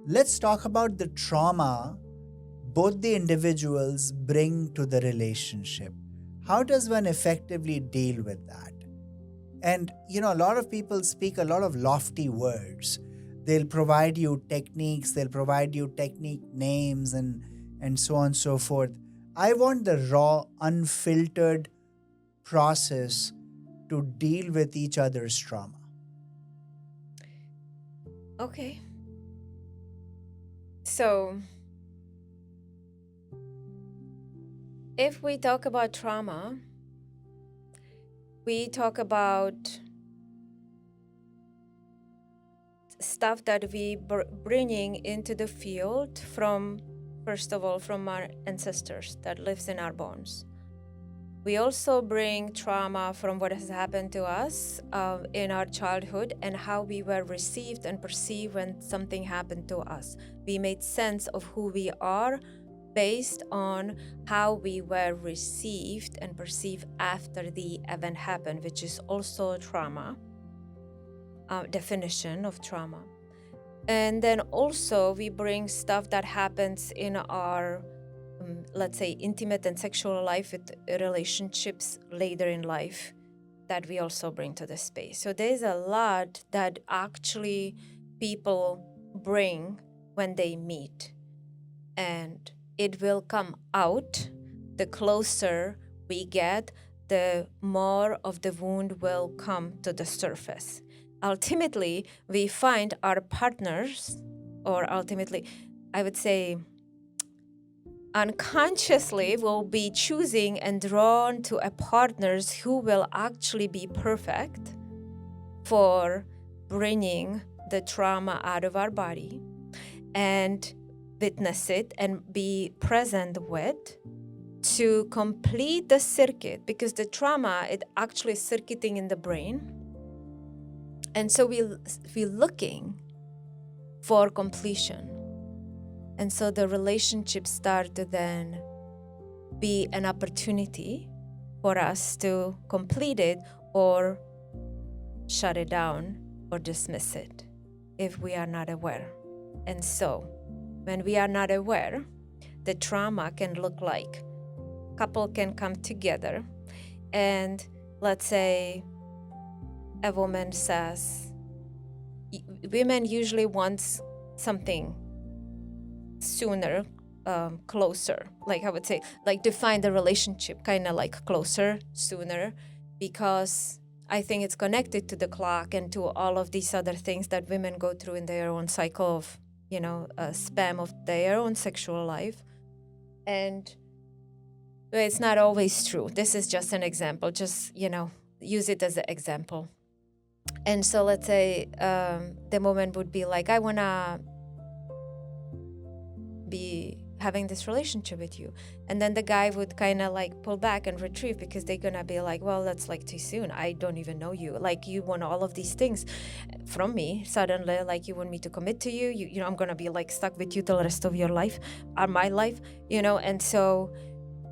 Let's talk about the trauma both the individuals bring to the relationship. How does one effectively deal with that? And, a lot of people speak a lot of lofty words. They'll provide you techniques, they'll provide you technique names, and so on and so forth. I want the raw, unfiltered process to deal with each other's trauma. Okay. So if we talk about trauma, we talk about stuff that we bringing into the field from, first of all, from our ancestors that lives in our bones. We also bring trauma from what has happened to us in our childhood, and how we were received and perceived when something happened to us. We made sense of who we are based on how we were received and perceived after the event happened, which is also trauma, definition of trauma. And then also we bring stuff that happens in our, let's say, intimate and sexual life with relationships later in life, that we also bring to the space. So there's a lot that actually people bring when they meet. And it will come out. The closer we get, the more of the wound will come to the surface. Ultimately, we find our partners, or ultimately, I would say, unconsciously will be choosing and drawn to a partners who will actually be perfect for bringing the trauma out of our body and witness it and be present with to complete the circuit, because the trauma it actually circuiting in the brain, and so we're looking for completion. And so the relationships start to then be an opportunity for us to complete it or shut it down or dismiss it if we are not aware. And so when we are not aware, the trauma can look like couple can come together and let's say a woman says, women usually want something sooner, closer, like I would say, like define the relationship kind of like closer, sooner, because I think it's connected to the clock and to all of these other things that women go through in their own cycle of, spam of their own sexual life. And it's not always true. This is just an example, just, use it as an example. And so let's say the woman would be like, I want to be having this relationship with you. And then the guy would kind of like pull back and retrieve, because they're going to be like, well, that's like too soon. I don't even know you. Like you want all of these things from me suddenly, like you want me to commit to you. You know, I'm going to be like stuck with you till the rest of your life or my life, and so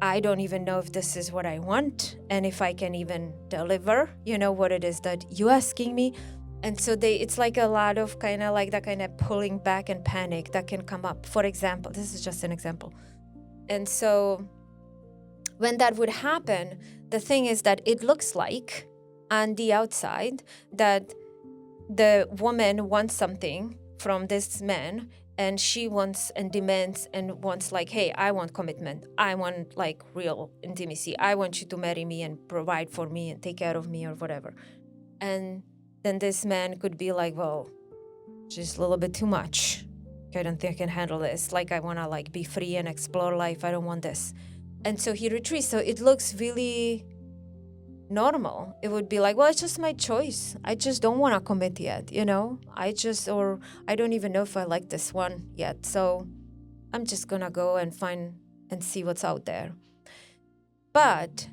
I don't even know if this is what I want and if I can even deliver, what it is that you're asking me. And so it's like a lot of kind of like that kind of pulling back and panic that can come up. For example, this is just an example. And so when that would happen, the thing is that it looks like on the outside that the woman wants something from this man, and she wants and demands and wants like, hey, I want commitment. I want like real intimacy. I want you to marry me and provide for me and take care of me or whatever. And then this man could be like, well, just a little bit too much. I don't think I can handle this. Like, I want to like be free and explore life. I don't want this. And so he retreats. So it looks really normal. It would be like, well, it's just my choice. I just don't want to commit yet, or I don't even know if I like this one yet. So I'm just going to go and find and see what's out there. But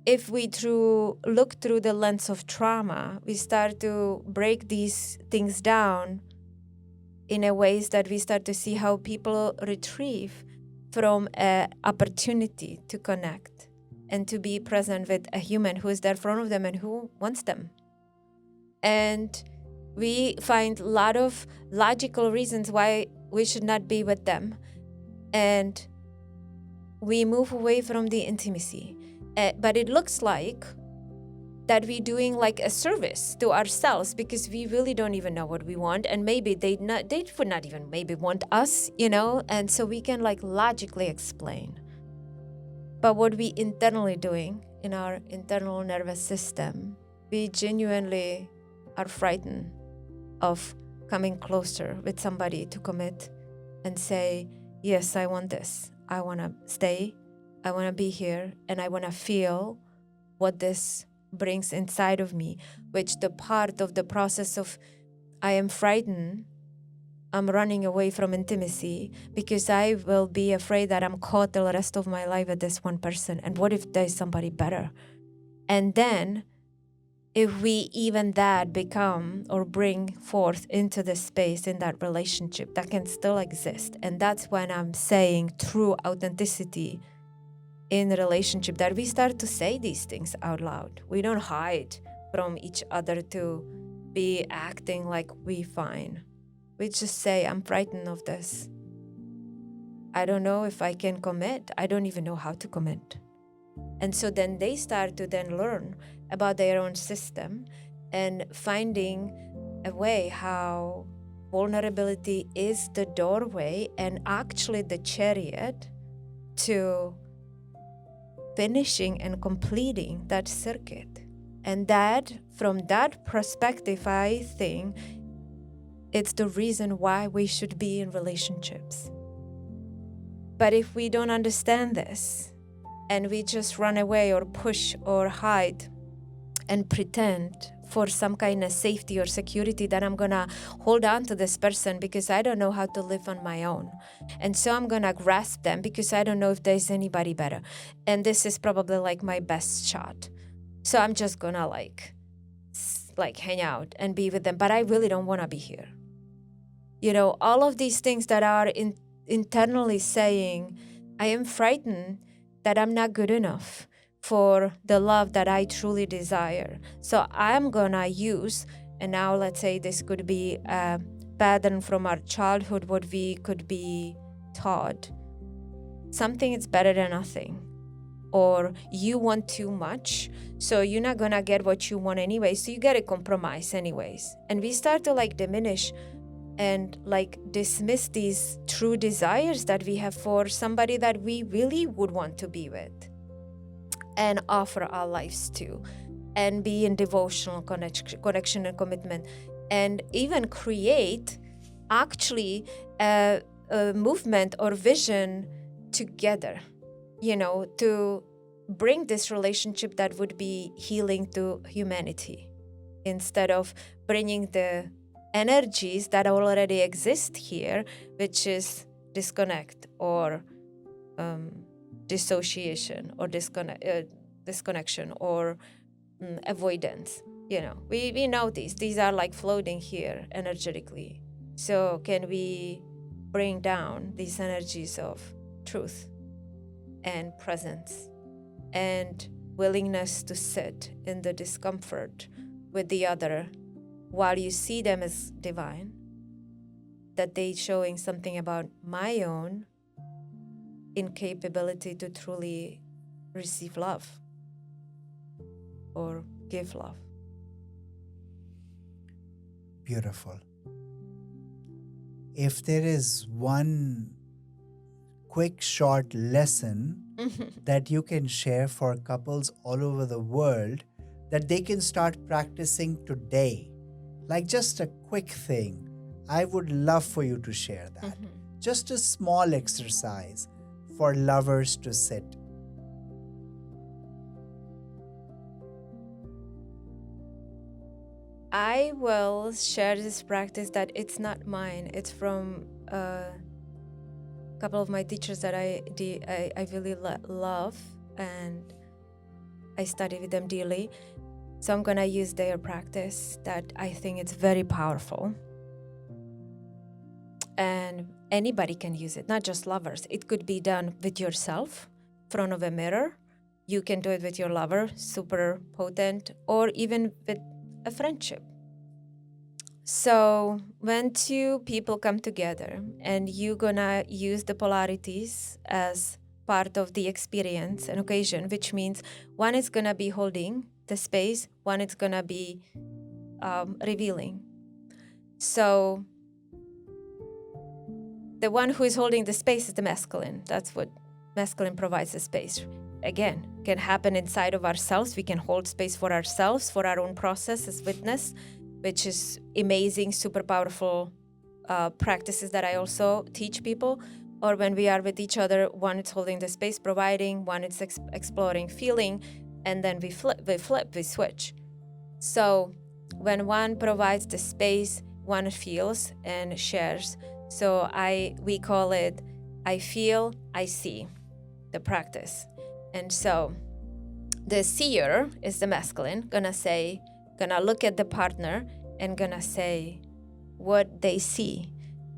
if we look through the lens of trauma, we start to break these things down in a ways that we start to see how people retrieve from an opportunity to connect and to be present with a human who is there in front of them and who wants them. And we find a lot of logical reasons why we should not be with them. And we move away from the intimacy. But it looks like that we're doing like a service to ourselves, because we really don't even know what we want. And maybe they would not even maybe want us, and so we can like logically explain. But what we internally doing in our internal nervous system, we genuinely are frightened of coming closer with somebody to commit and say, yes, I want this. I want to stay. I want to be here. And I want to feel what this brings inside of me, which the part of the process of I am frightened, I'm running away from intimacy because I will be afraid that I'm caught the rest of my life with this one person. And what if there's somebody better? And then if we even that become or bring forth into the space in that relationship that can still exist. And that's when I'm saying true authenticity in a relationship, that we start to say these things out loud. We don't hide from each other to be acting like we fine. We just say, I'm frightened of this. I don't know if I can commit. I don't even know how to commit. And so then they start to then learn about their own system and finding a way how vulnerability is the doorway and actually the chariot to finishing and completing that circuit. And that, from that perspective, I think it's the reason why we should be in relationships. But if we don't understand this and we just run away or push or hide and pretend for some kind of safety or security that I'm gonna hold on to this person because I don't know how to live on my own. And so I'm gonna grasp them because I don't know if there's anybody better. And this is probably like my best shot. So I'm just gonna like hang out and be with them, but I really don't wanna be here. You know, all of these things that are internally saying, I am frightened that I'm not good enough for the love that I truly desire. So I'm gonna use, and now let's say this could be a pattern from our childhood, what we could be taught. Something is better than nothing. Or you want too much, so you're not gonna get what you want anyway, so you gotta compromise anyways. And we start to like diminish and like dismiss these true desires that we have for somebody that we really would want to be with and offer our lives to, and be in devotional connection and commitment, and even create actually a movement or vision together, you know, to bring this relationship that would be healing to humanity, instead of bringing the energies that already exist here, which is disconnect or dissociation or disconnection or avoidance. You know, we know these are like floating here energetically. So can we bring down these energies of truth and presence and willingness to sit in the discomfort with the other while you see them as divine, that they showing something about my own incapability to truly receive love or give love. Beautiful. If there is one quick short lesson that you can share for couples all over the world that they can start practicing today, like just a quick thing, I would love for you to share that. Just a small exercise for lovers to sit. I will share this practice that it's not mine. It's from a couple of my teachers that I really love, and I study with them dearly. So I'm gonna use their practice that I think it's very powerful. And anybody can use it, not just lovers. It could be done with yourself, in front of a mirror. You can do it with your lover, super potent, or even with a friendship. So when two people come together and you're gonna use the polarities as part of the experience and occasion, which means one is gonna be holding the space, one is gonna be revealing. So the one who is holding the space is the masculine. That's what masculine provides the space. Again, can happen inside of ourselves. We can hold space for ourselves, for our own process as witness, which is amazing, super powerful practices that I also teach people. Or when we are with each other, one is holding the space, providing, one is exploring, feeling, and then we switch. So when one provides the space, one feels and shares. So we call it, I feel, I see, the practice. And so the seer is the masculine, gonna look at the partner and gonna say what they see.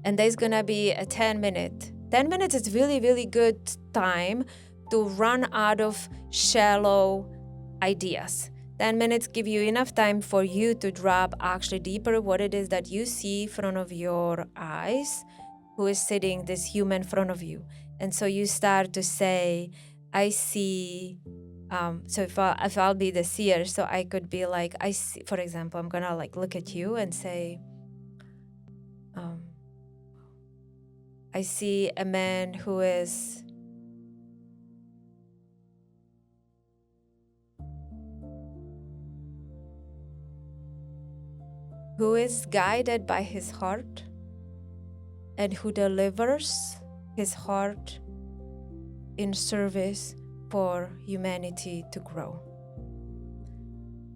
And there's gonna be a 10 minute. 10 minutes is really, really good time to run out of shallow ideas. 10 minutes give you enough time for you to drop actually deeper what it is that you see in front of your eyes, who is sitting, this human in front of you. And so you start to say, I see So if I'll be the seer, so I could be like, I see, for example, I'm gonna like look at you and say, I see a man who is guided by his heart and who delivers his heart in service for humanity to grow.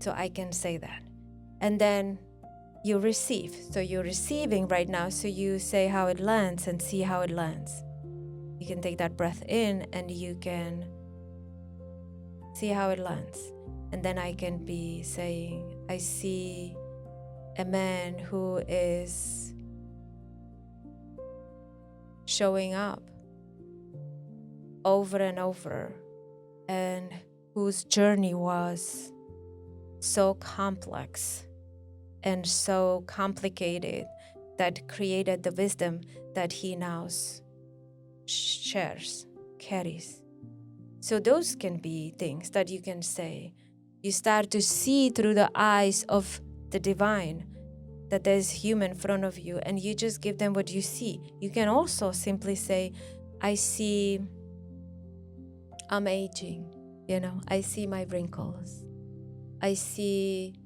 So I can say that. And then you receive. So you're receiving right now. So you say how it lands and see how it lands. You can take that breath in and you can see how it lands. And then I can be saying, I see a man who is showing up over and over and whose journey was so complex and so complicated that created the wisdom that he now shares, carries. So those can be things that you can say. You start to see through the eyes of the divine that there's human in front of you, and you just give them what you see. You can also simply say, I see I'm aging, I see my wrinkles. I see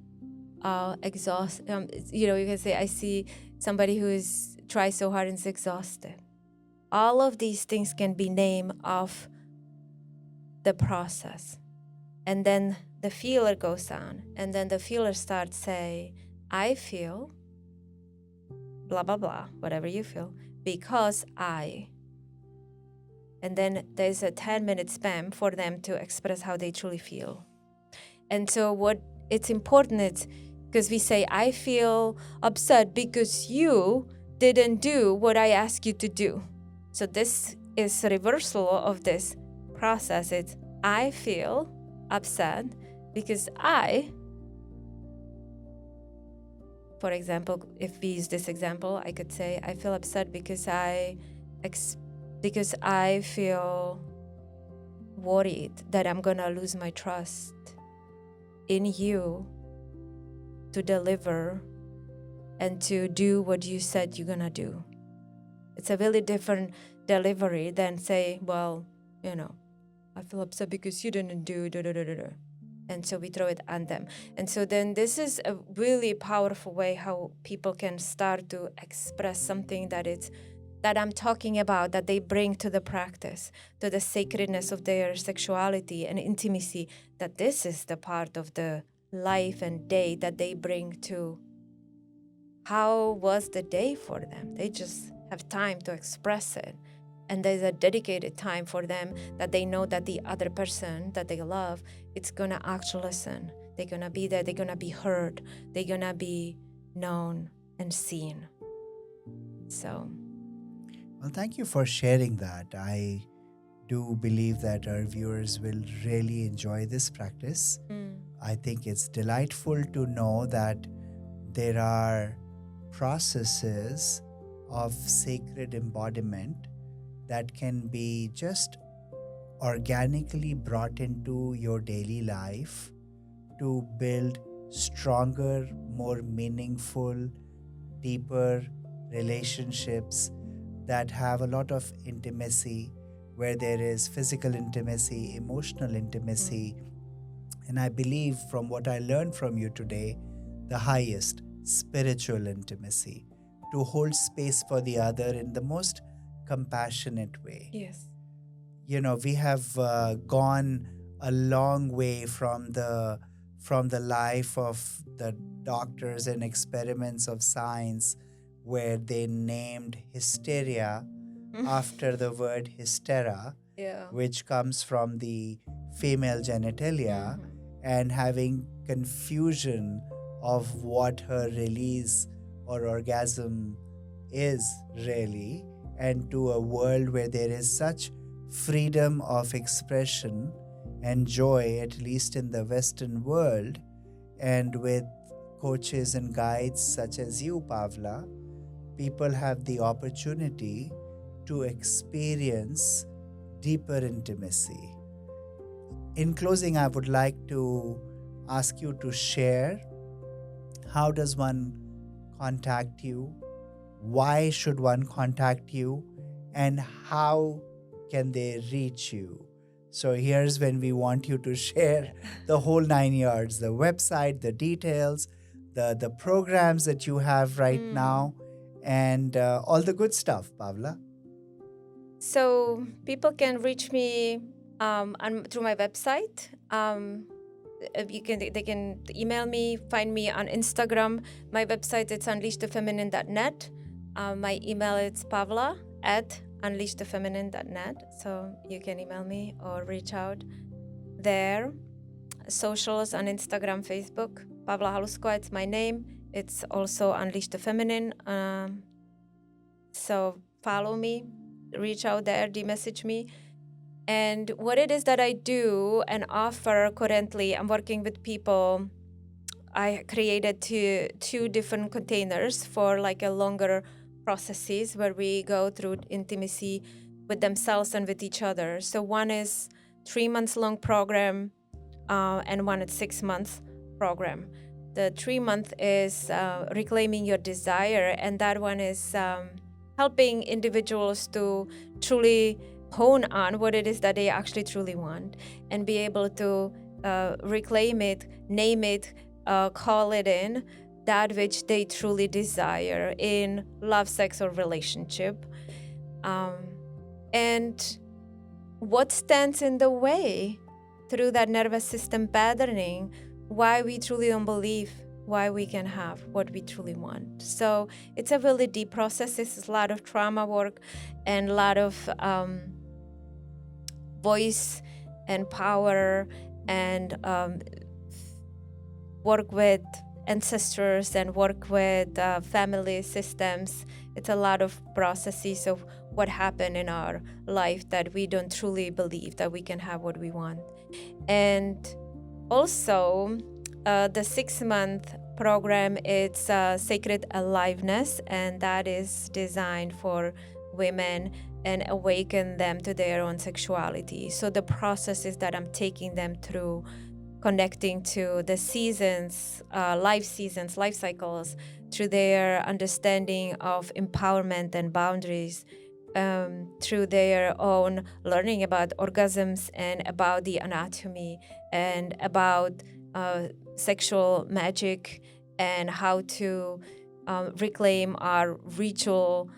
exhaust. You can say, I see somebody who is tries so hard and is exhausted. All of these things can be name of the process. And then the feeler goes on, and then the feeler starts say, I feel blah, blah, blah, whatever you feel, because I. And then there's a 10-minute span for them to express how they truly feel. And so what it's important is, because we say, I feel upset because you didn't do what I asked you to do. So this is a reversal of this process. It's, I feel upset because for example, if we use this example, I could say, I feel upset because I feel worried that I'm gonna lose my trust in you to deliver and to do what you said you're gonna do. It's a really different delivery than say, well, I feel upset because you didn't do da da da da da. And so we throw it on them. And so then this is a really powerful way how people can start to express something that I'm talking about, that they bring to the practice, to the sacredness of their sexuality and intimacy, that this is the part of the life and day that they bring to how was the day for them. They just have time to express it. And there's a dedicated time for them that they know that the other person that they love, it's going to actually listen. They're going to be there. They're going to be heard. They're going to be known and seen. So. Well, thank you for sharing that. I do believe that our viewers will really enjoy this practice. I think it's delightful to know that there are processes of sacred embodiment that can be just organically brought into your daily life to build stronger, more meaningful, deeper relationships that have a lot of intimacy, where there is physical intimacy, emotional intimacy, and I believe from what I learned from you today, the highest spiritual intimacy, to hold space for the other in the most compassionate way. Yes. We have gone a long way from the life of the doctors and experiments of science, where they named hysteria after the word hystera, which comes from the female genitalia, and having confusion of what her release or orgasm is really, and to a world where there is such freedom of expression and joy, at least in the Western world, and with coaches and guides such as you, Pavla, people have the opportunity to experience deeper intimacy. in closing, I would like to ask you to share, how does one contact you? Why should one contact you? And how can they reach you? So here's when we want you to share the whole 9 yards, the website, the details, the programs that you have right now, and all the good stuff, Pavla. So people can reach me through my website. They can email me, find me on Instagram. My website it's unleashthefeminine.net. My email is Pavla at unleashthefeminine.net. So you can email me or reach out there. Socials on Instagram, Facebook. Pavla Haluskova, it's my name. It's also Unleash the Feminine. So follow me, reach out there, message me. And what it is that I do and offer currently, I'm working with people. I created two different containers for like a longer processes where we go through intimacy with themselves and with each other. So one is 3 months long program, and one is 6 months program. The 3 month is reclaiming your desire, and that one is helping individuals to truly hone on what it is that they actually truly want and be able to reclaim it, name it, call it in that which they truly desire in love, sex, or relationship. And what stands in the way through that nervous system patterning, why we truly don't believe why we can have what we truly want. So it's a really deep process. It's a lot of trauma work and a lot of voice and power and work with ancestors and work with family systems. It's a lot of processes of what happened in our life that we don't truly believe that we can have what we want. And also, the 6 month program, it's Sacred Aliveness, and that is designed for women and awaken them to their own sexuality. So the process is that I'm taking them through connecting to the seasons, life cycles, through their understanding of empowerment and boundaries, through their own learning about orgasms and about the anatomy and about sexual magic and how to reclaim our ritual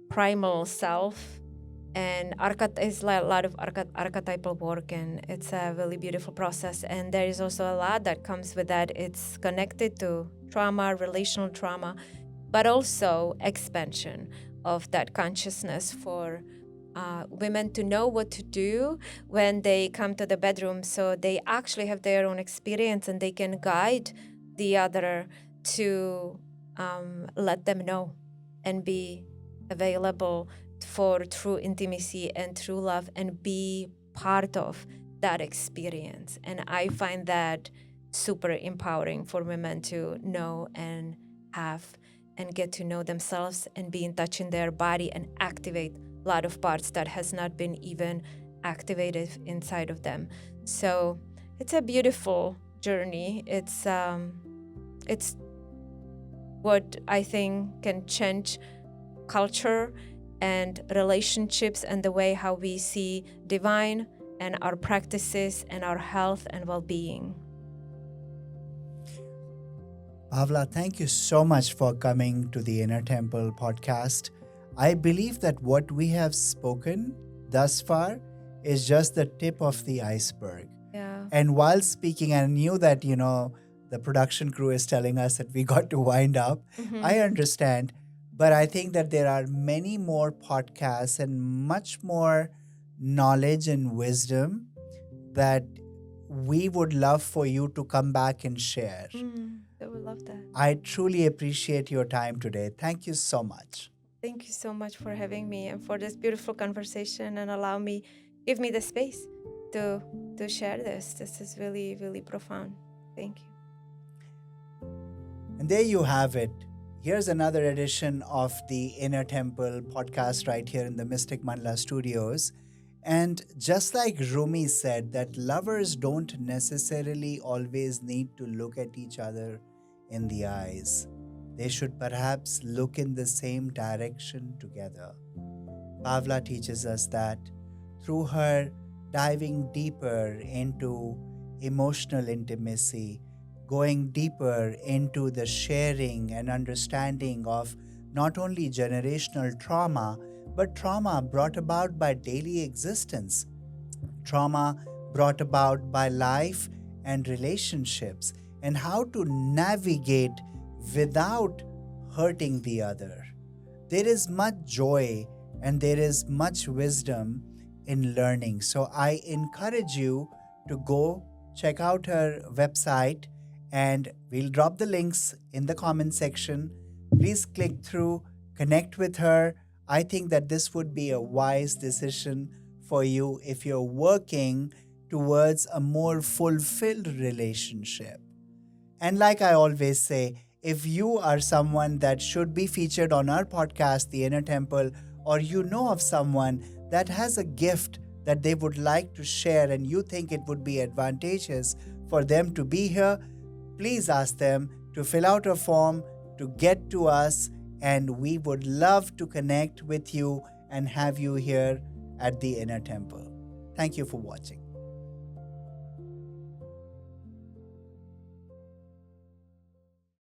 primal self. And is a lot of archetypal work, and it's a really beautiful process. And there is also a lot that comes with that. It's connected to trauma, relational trauma, but also expansion of that consciousness for women to know what to do when they come to the bedroom, so they actually have their own experience and they can guide the other to let them know and be available for true intimacy and true love and be part of that experience. And I find that super empowering for women to know and have and get to know themselves and be in touch in their body and activate a lot of parts that has not been even activated inside of them. So it's a beautiful journey. It's what I think can change culture and relationships and the way how we see divine and our practices and our health and well-being. Pavla, thank you so much for coming to the Inner Temple podcast. I believe that what we have spoken thus far is just the tip of the iceberg. Yeah. And while speaking, I knew that, the production crew is telling us that we got to wind up. I understand. But I think that there are many more podcasts and much more knowledge and wisdom that we would love for you to come back and share. I would love that. I truly appreciate your time today. Thank you so much. Thank you so much for having me and for this beautiful conversation and give me the space to share this. This is really, really profound. Thank you. And there you have it. Here's another edition of the Inner Temple podcast right here in the Mystic Mandala studios. And just like Rumi said, that lovers don't necessarily always need to look at each other in the eyes. They should perhaps look in the same direction together. Pavla teaches us that through her diving deeper into emotional intimacy, going deeper into the sharing and understanding of not only generational trauma, but trauma brought about by daily existence, trauma brought about by life and relationships, and how to navigate without hurting the other. There is much joy and there is much wisdom in learning. So I encourage you to go check out her website, and we'll drop the links in the comment section. Please click through, connect with her. I think that this would be a wise decision for you if you're working towards a more fulfilled relationship. And like I always say, if you are someone that should be featured on our podcast, The Inner Temple, or you know of someone that has a gift that they would like to share and you think it would be advantageous for them to be here, please ask them to fill out a form to get to us, and we would love to connect with you and have you here at The Inner Temple. Thank you for watching.